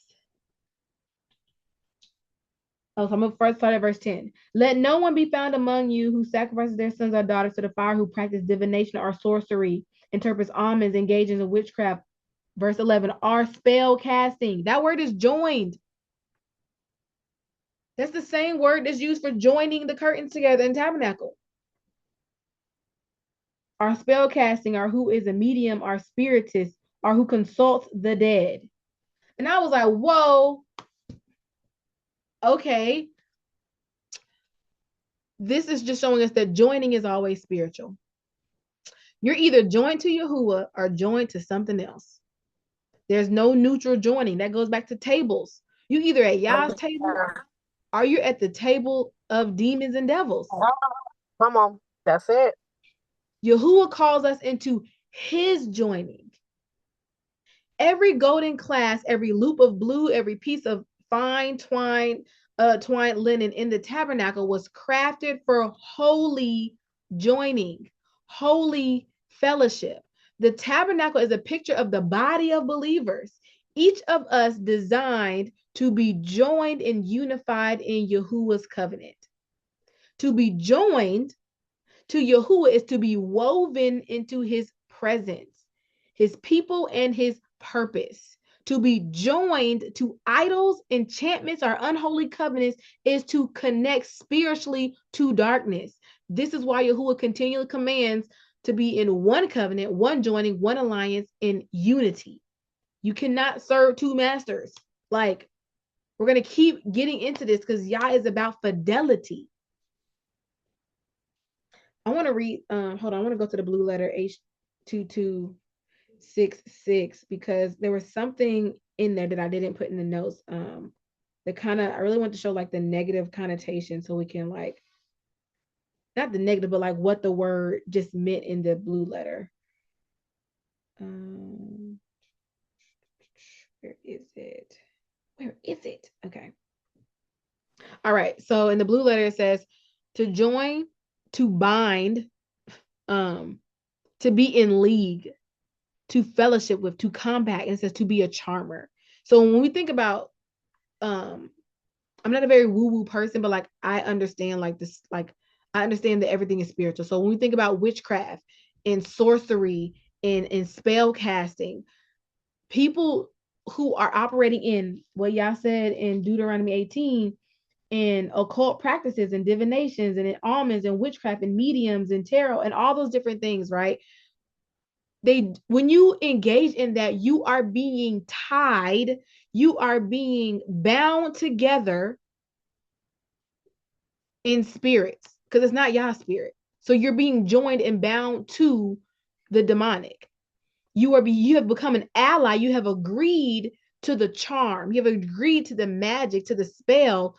so I'm going to first start at verse 10. Let no one be found among you who sacrifices their sons or daughters to the fire, who practice divination or sorcery, interprets omens, engages in witchcraft. Verse 11, are spell casting. That word is joined. That's the same word that's used for joining the curtains together in tabernacle. Or spell casting, or who is a medium, or spiritist, or who consults the dead. And I was like, whoa, okay. This is just showing us that joining is always spiritual. You're either joined to Yahuah or joined to something else. There's no neutral joining. That goes back to tables. You either at Yah's table or you're at the table of demons and devils. Come on. That's it. Yahuah calls us into his joining. Every golden clasp, every loop of blue, every piece of fine twined linen in the tabernacle was crafted for holy joining, holy fellowship. The tabernacle is a picture of the body of believers, each of us designed to be joined and unified in Yahuah's covenant. To be joined to Yahuah is to be woven into his presence, his people, and his purpose. To be joined to idols, enchantments, or unholy covenants is to connect spiritually to darkness. This is why Yahuah continually commands to be in one covenant, one joining, one alliance, in unity. You cannot serve two masters. Like, we're going to keep getting into this because Yah is about fidelity. I want to read, hold on, I want to go to the blue letter H2266 because there was something in there that I didn't put in the notes. The kind of, I really want to show like the negative connotation so we can like, not the negative, but like what the word just meant in the blue letter. Where is it? Where is it? Okay. All right. So in the blue letter, it says to join, to bind, to be in league, to fellowship with, to combat, and it says to be a charmer. So when we think about, I'm not a very woo-woo person, but like I understand like this, like I understand that everything is spiritual. So when we think about witchcraft and sorcery and spell casting, people who are operating in what y'all said in Deuteronomy 18, in occult practices and divinations and in omens and witchcraft and mediums and tarot and all those different things, right? When you engage in that, you are being tied, you are being bound together in spirits, because it's not Yah's spirit. So you're being joined and bound to the demonic. You have become an ally. You have agreed to the charm. You have agreed to the magic, to the spell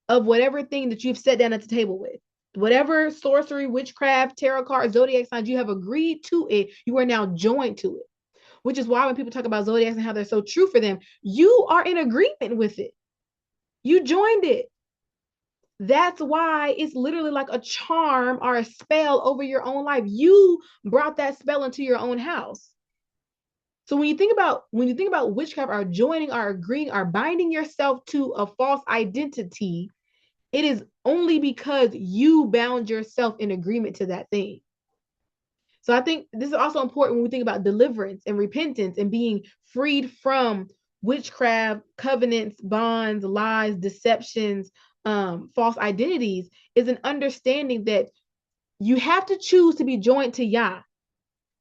of whatever thing that you've sat down at the table with. Whatever sorcery, witchcraft, tarot cards, zodiac signs, you have agreed to it. You are now joined to it. Which is why when people talk about zodiacs and how they're so true for them, you are in agreement with it. You joined it. That's why it's literally like a charm or a spell over your own life. You brought that spell into your own house. So when you think about witchcraft, or joining, or agreeing, or binding yourself to a false identity, it is only because you bound yourself in agreement to that thing. So I think this is also important when we think about deliverance and repentance and being freed from witchcraft, covenants, bonds, lies, deceptions, false identities, is an understanding that you have to choose to be joined to Yah.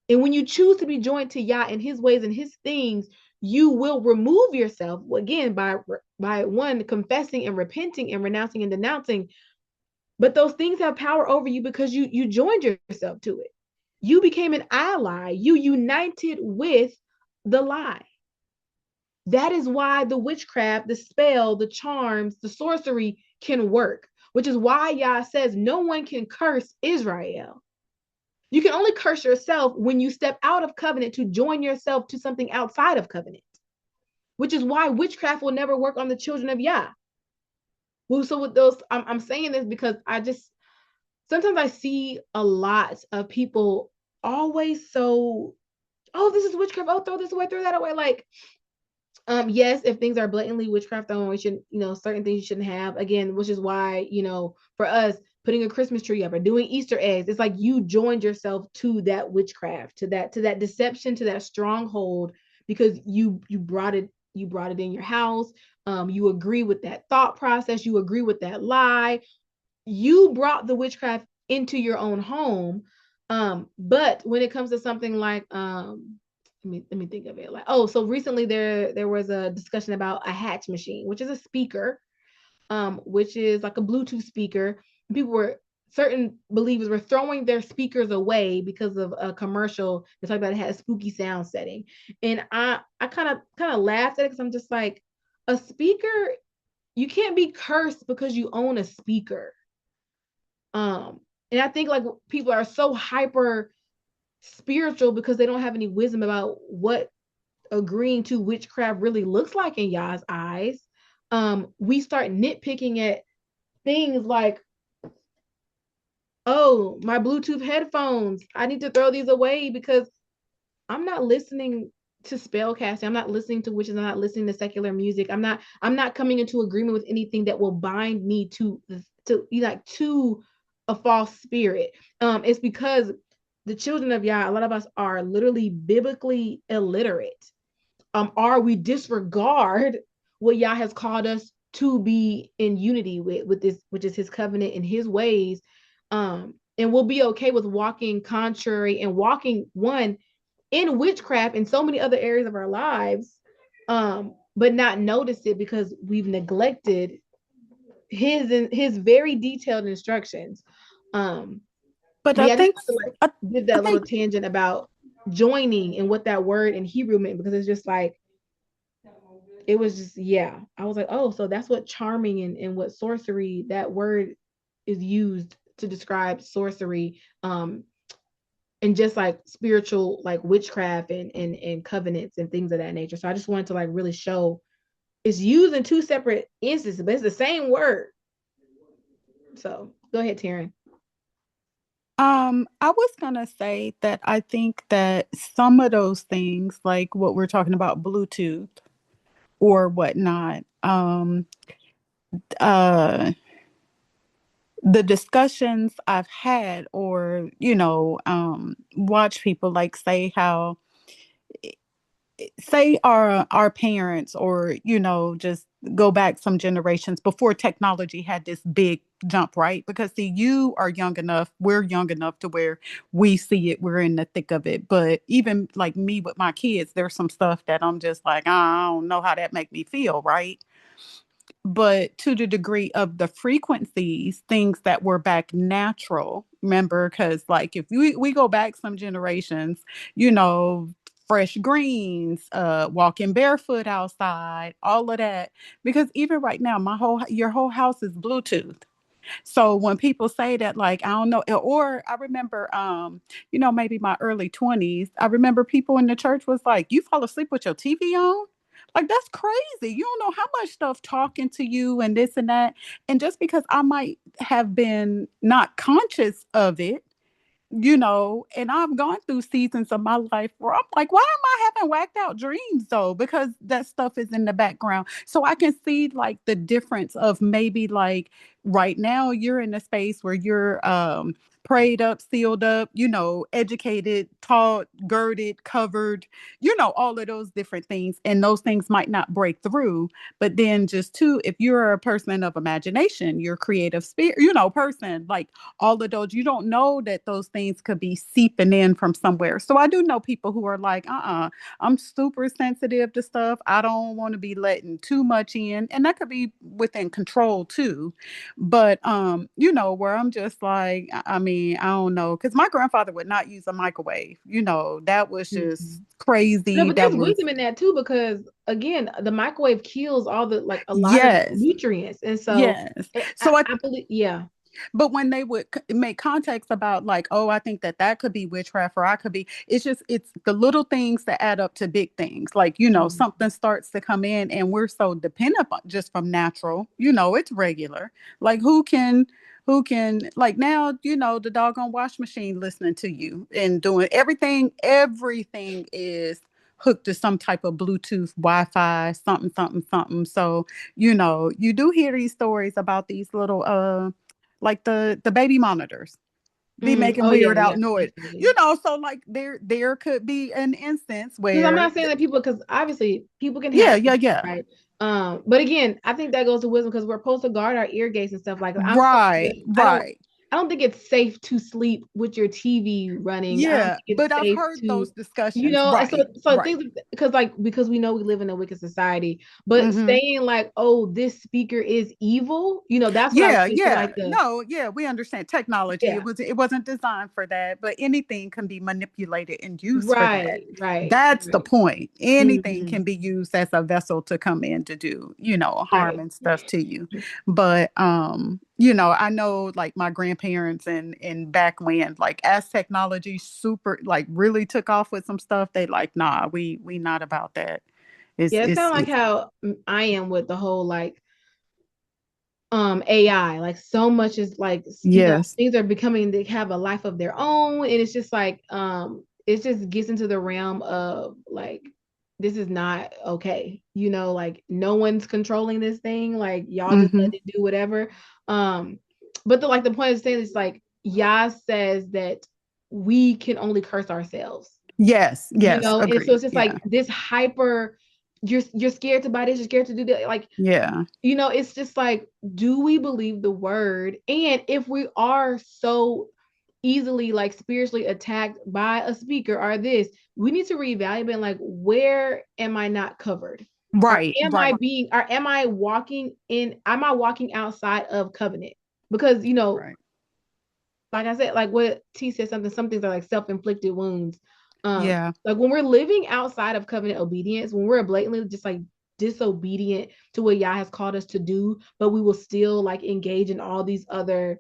And when you choose to be joined to Yah and his ways and his things, you will remove yourself, again, by one, confessing and repenting and renouncing and denouncing. But those things have power over you because you joined yourself to it. You became an ally. You united with the lie. That is why the witchcraft, the spell, the charms, the sorcery can work, which is why Yah says no one can curse Israel. You can only curse yourself when you step out of covenant to join yourself to something outside of covenant, which is why witchcraft will never work on the children of Yah. Well, so with those, I'm saying this because sometimes I see a lot of people always so, oh, this is witchcraft. Oh, throw this away, throw that away. Like, yes, if things are blatantly witchcraft, then we should, certain things you shouldn't have. Again, which is why, for us, putting a Christmas tree up or doing Easter eggs, it's like you joined yourself to that witchcraft, to that deception, to that stronghold, because you brought it in your house. You agree with that thought process, you agree with that lie. You brought the witchcraft into your own home. But when it comes to something like let me think of it. Like, oh, so recently there was a discussion about a hatch machine, which is a speaker, which is like a Bluetooth speaker. Certain believers were throwing their speakers away because of a commercial. It's like that it had a spooky sound setting. And I kind of laughed at it because I'm just like, a speaker, you can't be cursed because you own a speaker. And I think like people are so hyper spiritual because they don't have any wisdom about what agreeing to witchcraft really looks like in Yah's eyes. We start nitpicking at things like, oh, my Bluetooth headphones, I need to throw these away because I'm not listening to spell casting. I'm not listening to witches. I'm not listening to secular music. I'm not coming into agreement with anything that will bind me to a false spirit. It's because the children of Yah, a lot of us are literally biblically illiterate. Or we disregard what Yah has called us to be in unity with this, which is his covenant and his ways. And we'll be okay with walking contrary and walking one in witchcraft in so many other areas of our lives, but not notice it because we've neglected his very detailed instructions. But yeah, I I just think want to I, did I that little think tangent about joining and what that word in Hebrew meant, because it's just like, it was just, yeah, I was like, oh, so that's what charming and what sorcery, that word is used to describe sorcery, and just like spiritual, like witchcraft and covenants and things of that nature. So I just wanted to like really show it's used in two separate instances, but it's the same word. So go ahead, Taryn. I was gonna say that I think that some of those things, like what we're talking about, Bluetooth or whatnot, uh, the discussions I've had, or watch people like say our parents, or just go back some generations before technology had this big jump, right? Because see, you are young enough, we're young enough to where we see it, we're in the thick of it. But even like me with my kids, there's some stuff that I'm just like, I don't know how that make me feel, right? But to the degree of the frequencies, things that were back natural, remember, because like if we go back some generations, you know, fresh greens, walking barefoot outside, all of that. Because even right now, your whole house is Bluetooth. So when people say that, like, I don't know, or I remember, maybe my early 20s, I remember people in the church was like, you fall asleep with your TV on? Like, that's crazy. You don't know how much stuff talking to you and this and that. And just because I might have been not conscious of it, and I've gone through seasons of my life where I'm like, why am I having whacked out dreams though? Because that stuff is in the background. So I can see like the difference of maybe like right now you're in a space where you're prayed up, sealed up, educated, taught, girded, covered, all of those different things. And those things might not break through. But then just too, if you're a person of imagination, you're a creative spirit, person, like all of those, you don't know that those things could be seeping in from somewhere. So I do know people who are like, I'm super sensitive to stuff. I don't want to be letting too much in. And that could be within control too. But where I'm just like, I mean, I don't know. Because my grandfather would not use a microwave. That was Mhm. just No, crazy. but That there's was wisdom in that too, because again, the microwave kills all the like a lot of yes. nutrients, and so Yes. I, So I I believe, yeah. But when they would make context about like, oh, I think that could be witchcraft, or I could be, it's the little things that add up to big things. Like, Mhm. something starts to come in and we're so dependent on just from natural, it's regular. Like who can like now, the doggone wash machine listening to you and doing everything is hooked to some type of Bluetooth, Wi-Fi, something, something, something. So, you do hear these stories about these little like the baby monitors be making Oh yeah, weird yeah, out noise. definitely. So like there could be an instance Because I'm where not saying that people, because obviously people can yeah, have yeah, things, yeah. right? But again, I think that goes to wisdom because we're supposed to guard our ear gates and stuff like that. Right, right. I don't think it's safe to sleep with your TV running. I don't Yeah, think it's but I've safe heard to, those discussions. and so Right, right. things, because we know we live in a wicked society, but Mm-hmm. saying like, oh, this speaker is evil, that's what I was Yeah, thinking, yeah. like the No, yeah, we understand technology. yeah, It wasn't designed for that, but anything can be manipulated and used for that. right, right, That's the right. point. Anything Mm-hmm. can be used as a vessel to come in to do, harm Right. and stuff to you. But I know like my grandparents and back when like as technology super like really took off with some stuff, they like, nah, we not about that. Yeah, it's kind of like It's how I am with the whole like AI. Like so much is like yes. things are becoming, they have a life of their own, and it's just like it just gets into the realm of like this is not okay. Like no one's controlling this thing. Like y'all just let Mm-hmm. it do whatever. Um but the point of saying is like Yah says that we can only curse ourselves, Yes, yes, and so agreed. it's just Yeah. like this hyper, you're scared to buy this, you're scared to do that, like Yeah. it's just like, do we believe the word? And if we are so easily like spiritually attacked by a speaker or this, we need to reevaluate like, where am I not covered? Or Right, right, am I walking outside of covenant? Because right. like I said, like what T said, some things are like self-inflicted wounds. Yeah, Like when we're living outside of covenant obedience, when we're blatantly just like disobedient to what Yah has called us to do, but we will still like engage in all these other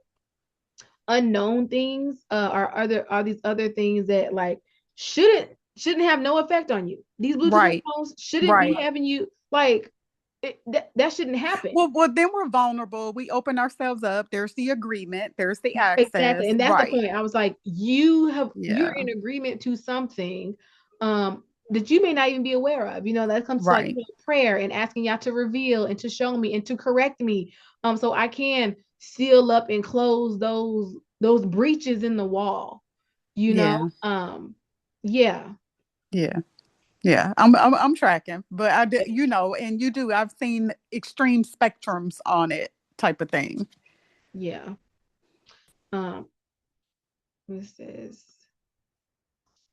unknown things, or are these other things that like shouldn't have no effect on you. These Bluetooth right, headphones shouldn't be right. having you like that shouldn't happen. Well, then we're vulnerable. We open ourselves up. There's the agreement. There's the Exactly. access. And that's the Right. point. I was like, you're Yeah. in agreement to something that you may not even be aware of. That comes to like Right. prayer and asking y'all to reveal and to show me and to correct me. So I can seal up and close those breaches in the wall, you know? Yeah. Yeah. Yeah. Yeah, I'm tracking, but I do, you know, and you do. I've seen extreme spectrums on it, type of thing. Yeah. Um, this says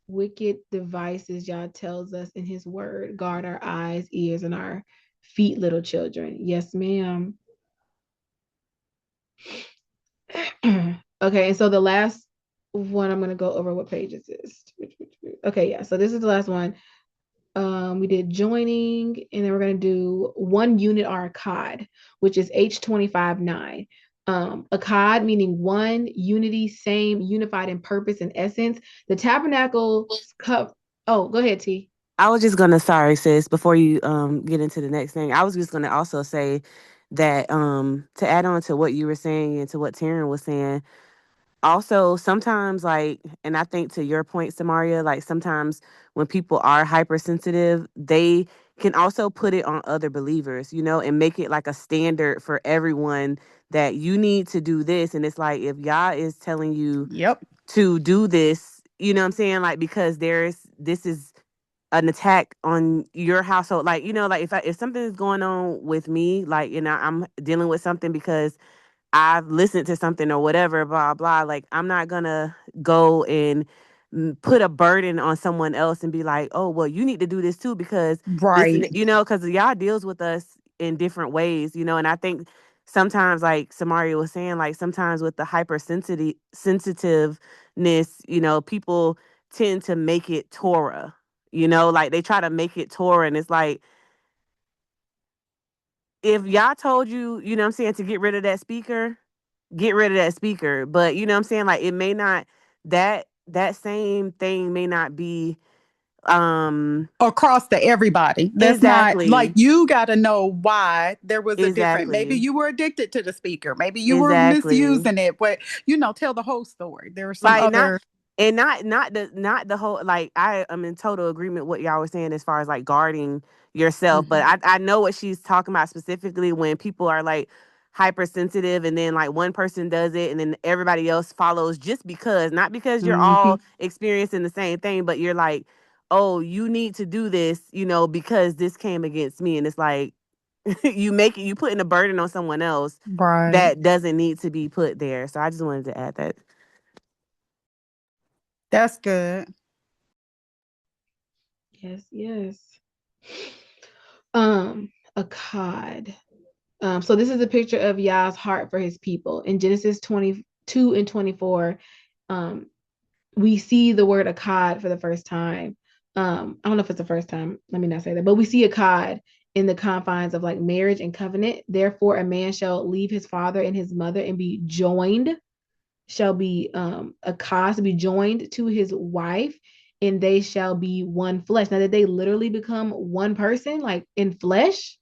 wicked devices, Yah tells us in his word. Guard our eyes, ears, and our feet, little children. Yes, ma'am. Okay, and so the last one I'm gonna go over what page is this. Okay, yeah. So this is the last one. We did joining, and then we're gonna do one unit or a cod, which is H25:9. A cod meaning one, unity, same, unified in purpose and essence. The tabernacle cup. Oh, go ahead, T. I was just gonna, sorry, sis, before you get into the next thing, I was just gonna also say that to add on to what you were saying and to what Taryn was saying, also sometimes, like, and I think to your point, Samaria, like sometimes when people are hypersensitive, they can also put it on other believers, you know, and make it like a standard for everyone that you need to do this. And it's like, if Yah is telling you Yep. to do this, you know what I'm saying? Like, because this is an attack on your household. Like, you know, like if something is going on with me, like, you know, I'm dealing with something because I've listened to something or whatever, blah, blah. Like, I'm not gonna go and put a burden on someone else and be like, oh, well, you need to do this too, because this, Right. you know, because Yah deals with us in different ways, you know. And I think sometimes, like Samaria was saying, like sometimes with the sensitiveness, you know, people tend to make it Torah, you know, like they try to make it Torah. And it's like, if Yah told you, you know what I'm saying, to get rid of that speaker, get rid of that speaker. But you know what I'm saying? Like, it may not, that same thing may not be Across to everybody. That's not like, exactly. you got to know why there was a different. Maybe Exactly. you were addicted to the speaker. Maybe you were Exactly. misusing it. But you know, tell the whole story. There are some Like, not, other. and not the whole, like, I am in total agreement with what y'all were saying as far as like guarding yourself. But Mhm. I know what she's talking about specifically, when people are like hypersensitive and then like one person does it and then everybody else follows, just because, not because you're Mhm. all experiencing the same thing, but you're like, oh, you need to do this, you know, because this came against me. And it's like, you putting a burden on someone else Right. that doesn't need to be put there. So I just wanted to add that. That's good. Yes, yes. A cod. So this is a picture of Yah's heart for his people. In Genesis 22 and 24, um, we see the word akkad for the first time. I don't know if it's the first time. Let me not say that, but we see akkad in the confines of like marriage and covenant. Therefore, a man shall leave his father and his mother and be joined, shall be akkad, to be joined to his wife, and they shall be one flesh. Now, did they literally become one person, like in flesh?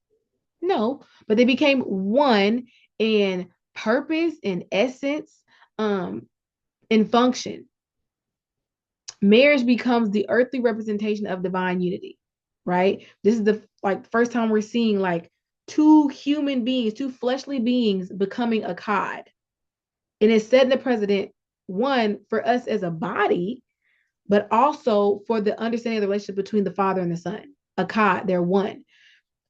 No, but they became one in purpose, in essence, in function. Marriage becomes the earthly representation of divine unity, right? This is the like first time we're seeing like two human beings, two fleshly beings becoming a cod. And it's said in the president, one, for us as a body, but also for the understanding of the relationship between the father and the son. A cod, they're one.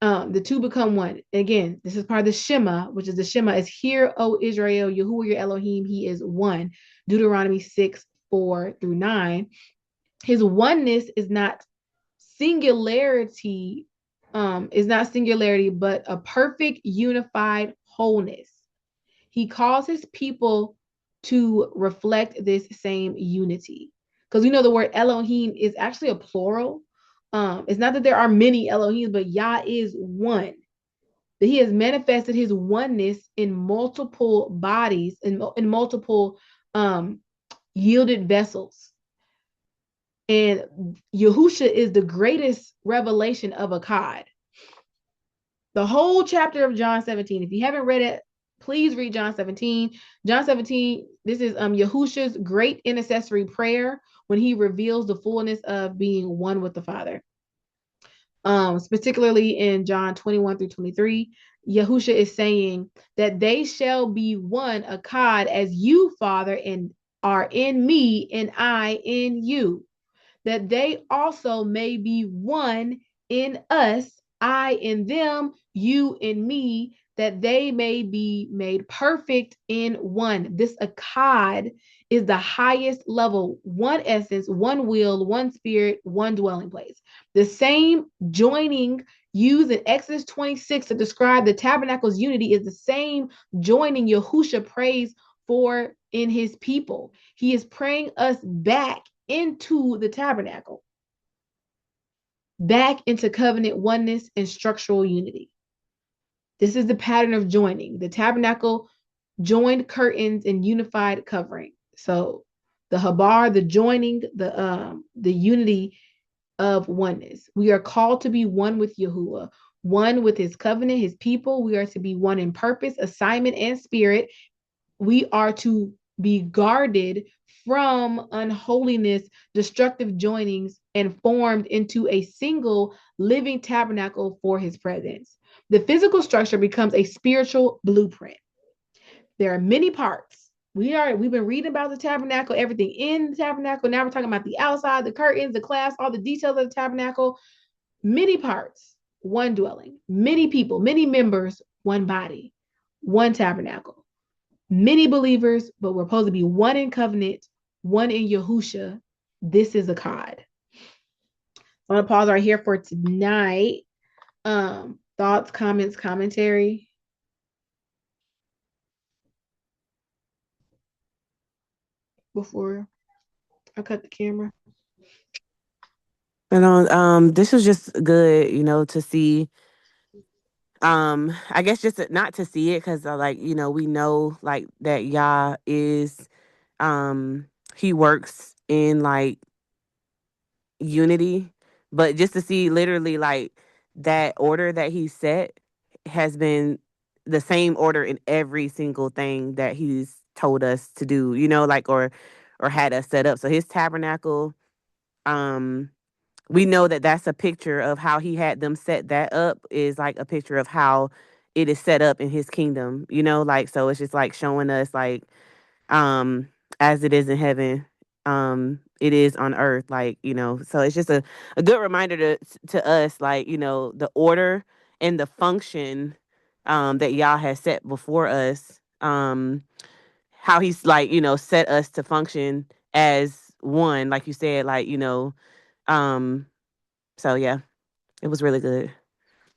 The two become one. Again, this is part of the Shema, which is the Shema is, hear, O Israel, Yahuah your Elohim, he is one. Deuteronomy 6:4-9. His oneness is not singularity, but a perfect unified wholeness. He calls his people to reflect this same unity. Because we know the word Elohim is actually a plural. It's not that there are many Elohims, but Yah is one. That he has manifested his oneness in multiple bodies, in multiple yielded vessels. And Yahusha is the greatest revelation of akkad. The whole chapter of John 17. If you haven't read it, please read John 17. John 17, this is Yahusha's great intercessory prayer when he reveals the fullness of being one with the Father. Particularly in John 21-23, Yahusha is saying that they shall be one, akkad, as you, Father, and are in me, and I in you. that they also may be one in us, I in them, you in me, that they may be made perfect in one. This akkad is the highest level, one essence, one will, one spirit, one dwelling place. The same joining used in Exodus 26 to describe the tabernacle's unity is the same joining Yahusha prays for in his people. He is praying us back into the tabernacle, back into covenant oneness and structural unity. This is the pattern of joining. The tabernacle joined curtains and unified covering. So the habar, the joining, the unity of oneness. We are called to be one with Yahuah, one with his covenant, his people. We are to be one in purpose, assignment, and spirit. We are to be guarded from unholiness, destructive joinings, and formed into a single living tabernacle for his presence. The physical structure becomes a spiritual blueprint. There are many parts. We've been reading about the tabernacle, everything in the tabernacle. Now we're talking about the outside, the curtains, the clasp, all the details of the tabernacle. Many parts, one dwelling, many people, many members, one body, one tabernacle. Many believers, but we're supposed to be one in covenant, one in Yahusha. This is a cod. I'm gonna pause right here for tonight. Thoughts, comments, commentary. Before I cut the camera. This was just good, to see. I guess just not to see it because, we know like that Yah is, he works in like unity, but just to see literally like that order that he set has been the same order in every single thing that he's told us to do, like or had us set up. So his tabernacle, um we know that that's a picture of how he had them set that up, is like a picture of how it is set up in his kingdom, like, so it's just like showing us like, um as it is in heaven, it is on earth, like, so it's just a good reminder to us, like, the order and the function that Yah has set before us, how he's like, set us to function as one, like you said, like, um so yeah, it was really good.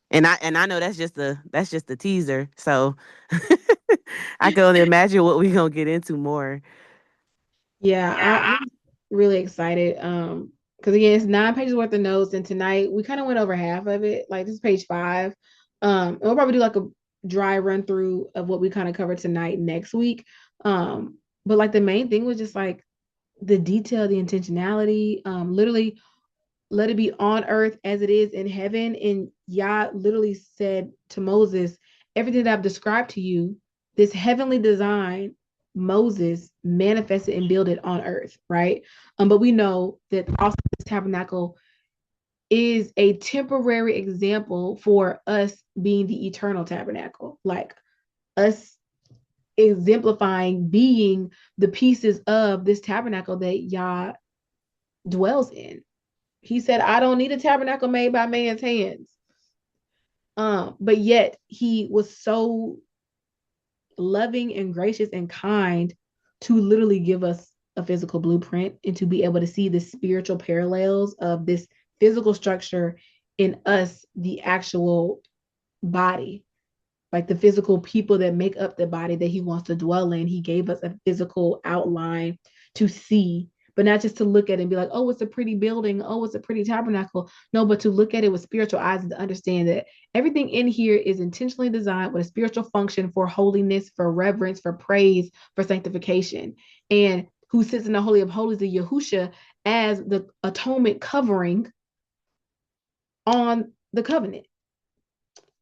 And I know that's just the teaser. So I can only imagine what we're gonna get into more. Yeah, I'm really excited. Because again, it's 9 pages worth of notes, and tonight we kind of went over half of it. Like this is page 5. And we'll probably do like a dry run through of what we kind of covered tonight next week. But like the main thing was just like the detail, the intentionality. Literally let it be on earth as it is in heaven. And Yah literally said to Moses, everything that I've described to you, this heavenly design, Moses manifested and built it on earth, right? But we know that also this tabernacle is a temporary example for us being the eternal tabernacle, like us exemplifying being the pieces of this tabernacle that Yah dwells in. He said, I don't need a tabernacle made by man's hands. But yet he was so loving and gracious and kind to literally give us a physical blueprint and to be able to see the spiritual parallels of this physical structure in us, the actual body, like the physical people that make up the body that he wants to dwell in. He gave us a physical outline to see, but not just to look at it and be like, oh, it's a pretty building. Oh, it's a pretty tabernacle. No, but to look at it with spiritual eyes and to understand that everything in here is intentionally designed with a spiritual function for holiness, for reverence, for praise, for sanctification. And who sits in the Holy of Holies, the Yahusha, as the atonement covering on the covenant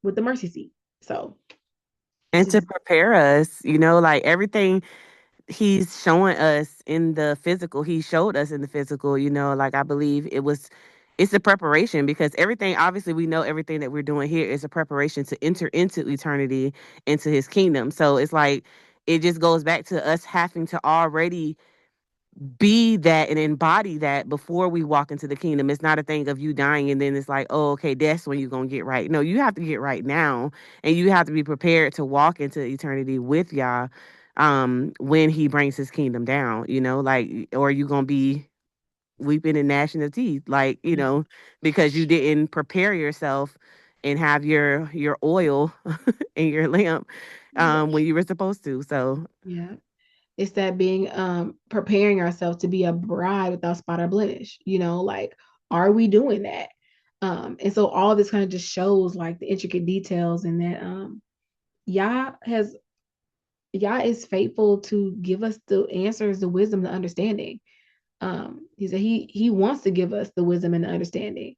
with the mercy seat. So And to prepare us, like everything he's showing us in the physical, he showed us in the physical, like I believe it's a preparation, because everything, obviously we know everything that we're doing here is a preparation to enter into eternity, into his kingdom. So it's like, it just goes back to us having to already be that and embody that before we walk into the kingdom. It's not a thing of you dying and then it's like, oh, okay, that's when you're going to get right. No, you have to get right now, and you have to be prepared to walk into eternity with Yah when he brings his kingdom down, like, or you're going to be weeping and gnashing of teeth, like, because you didn't prepare yourself and have your oil in your lamp when you were supposed to. So yeah. It's that being preparing ourselves to be a bride without spot or blemish. Like, are we doing that? And so all this kind of just shows like the intricate details, and that Yah has Yah is faithful to give us the answers, the wisdom, the understanding. He said he wants to give us the wisdom and the understanding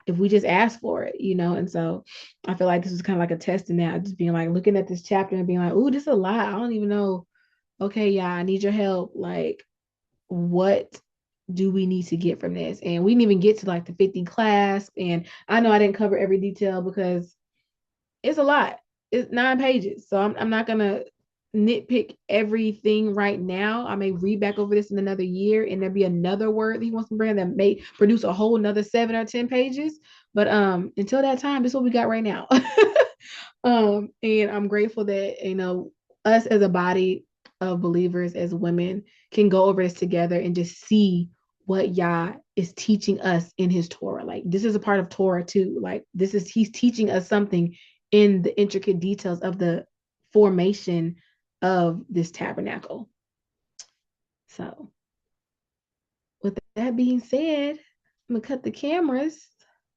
if we just ask for it, And so I feel like this was kind of like a test in that, just being like looking at this chapter and being like, "Ooh, this is a lot. I don't even know. Okay, yeah, I need your help. Like, what do we need to get from this?" And we didn't even get to like the 50 clasp. And I know I didn't cover every detail because it's a lot. It's 9 pages. So I'm not gonna nitpick everything right now. I may read back over this in another year and there'll be another word that he wants to bring that may produce a whole another 7 or 10 pages. But until that time, this is what we got right now. And I'm grateful that us as a body of believers, as women, can go over this together and just see what Yah is teaching us in his Torah. Like, this is a part of Torah too. Like, he's teaching us something in the intricate details of the formation of this tabernacle. So with that being said, I'm gonna cut the cameras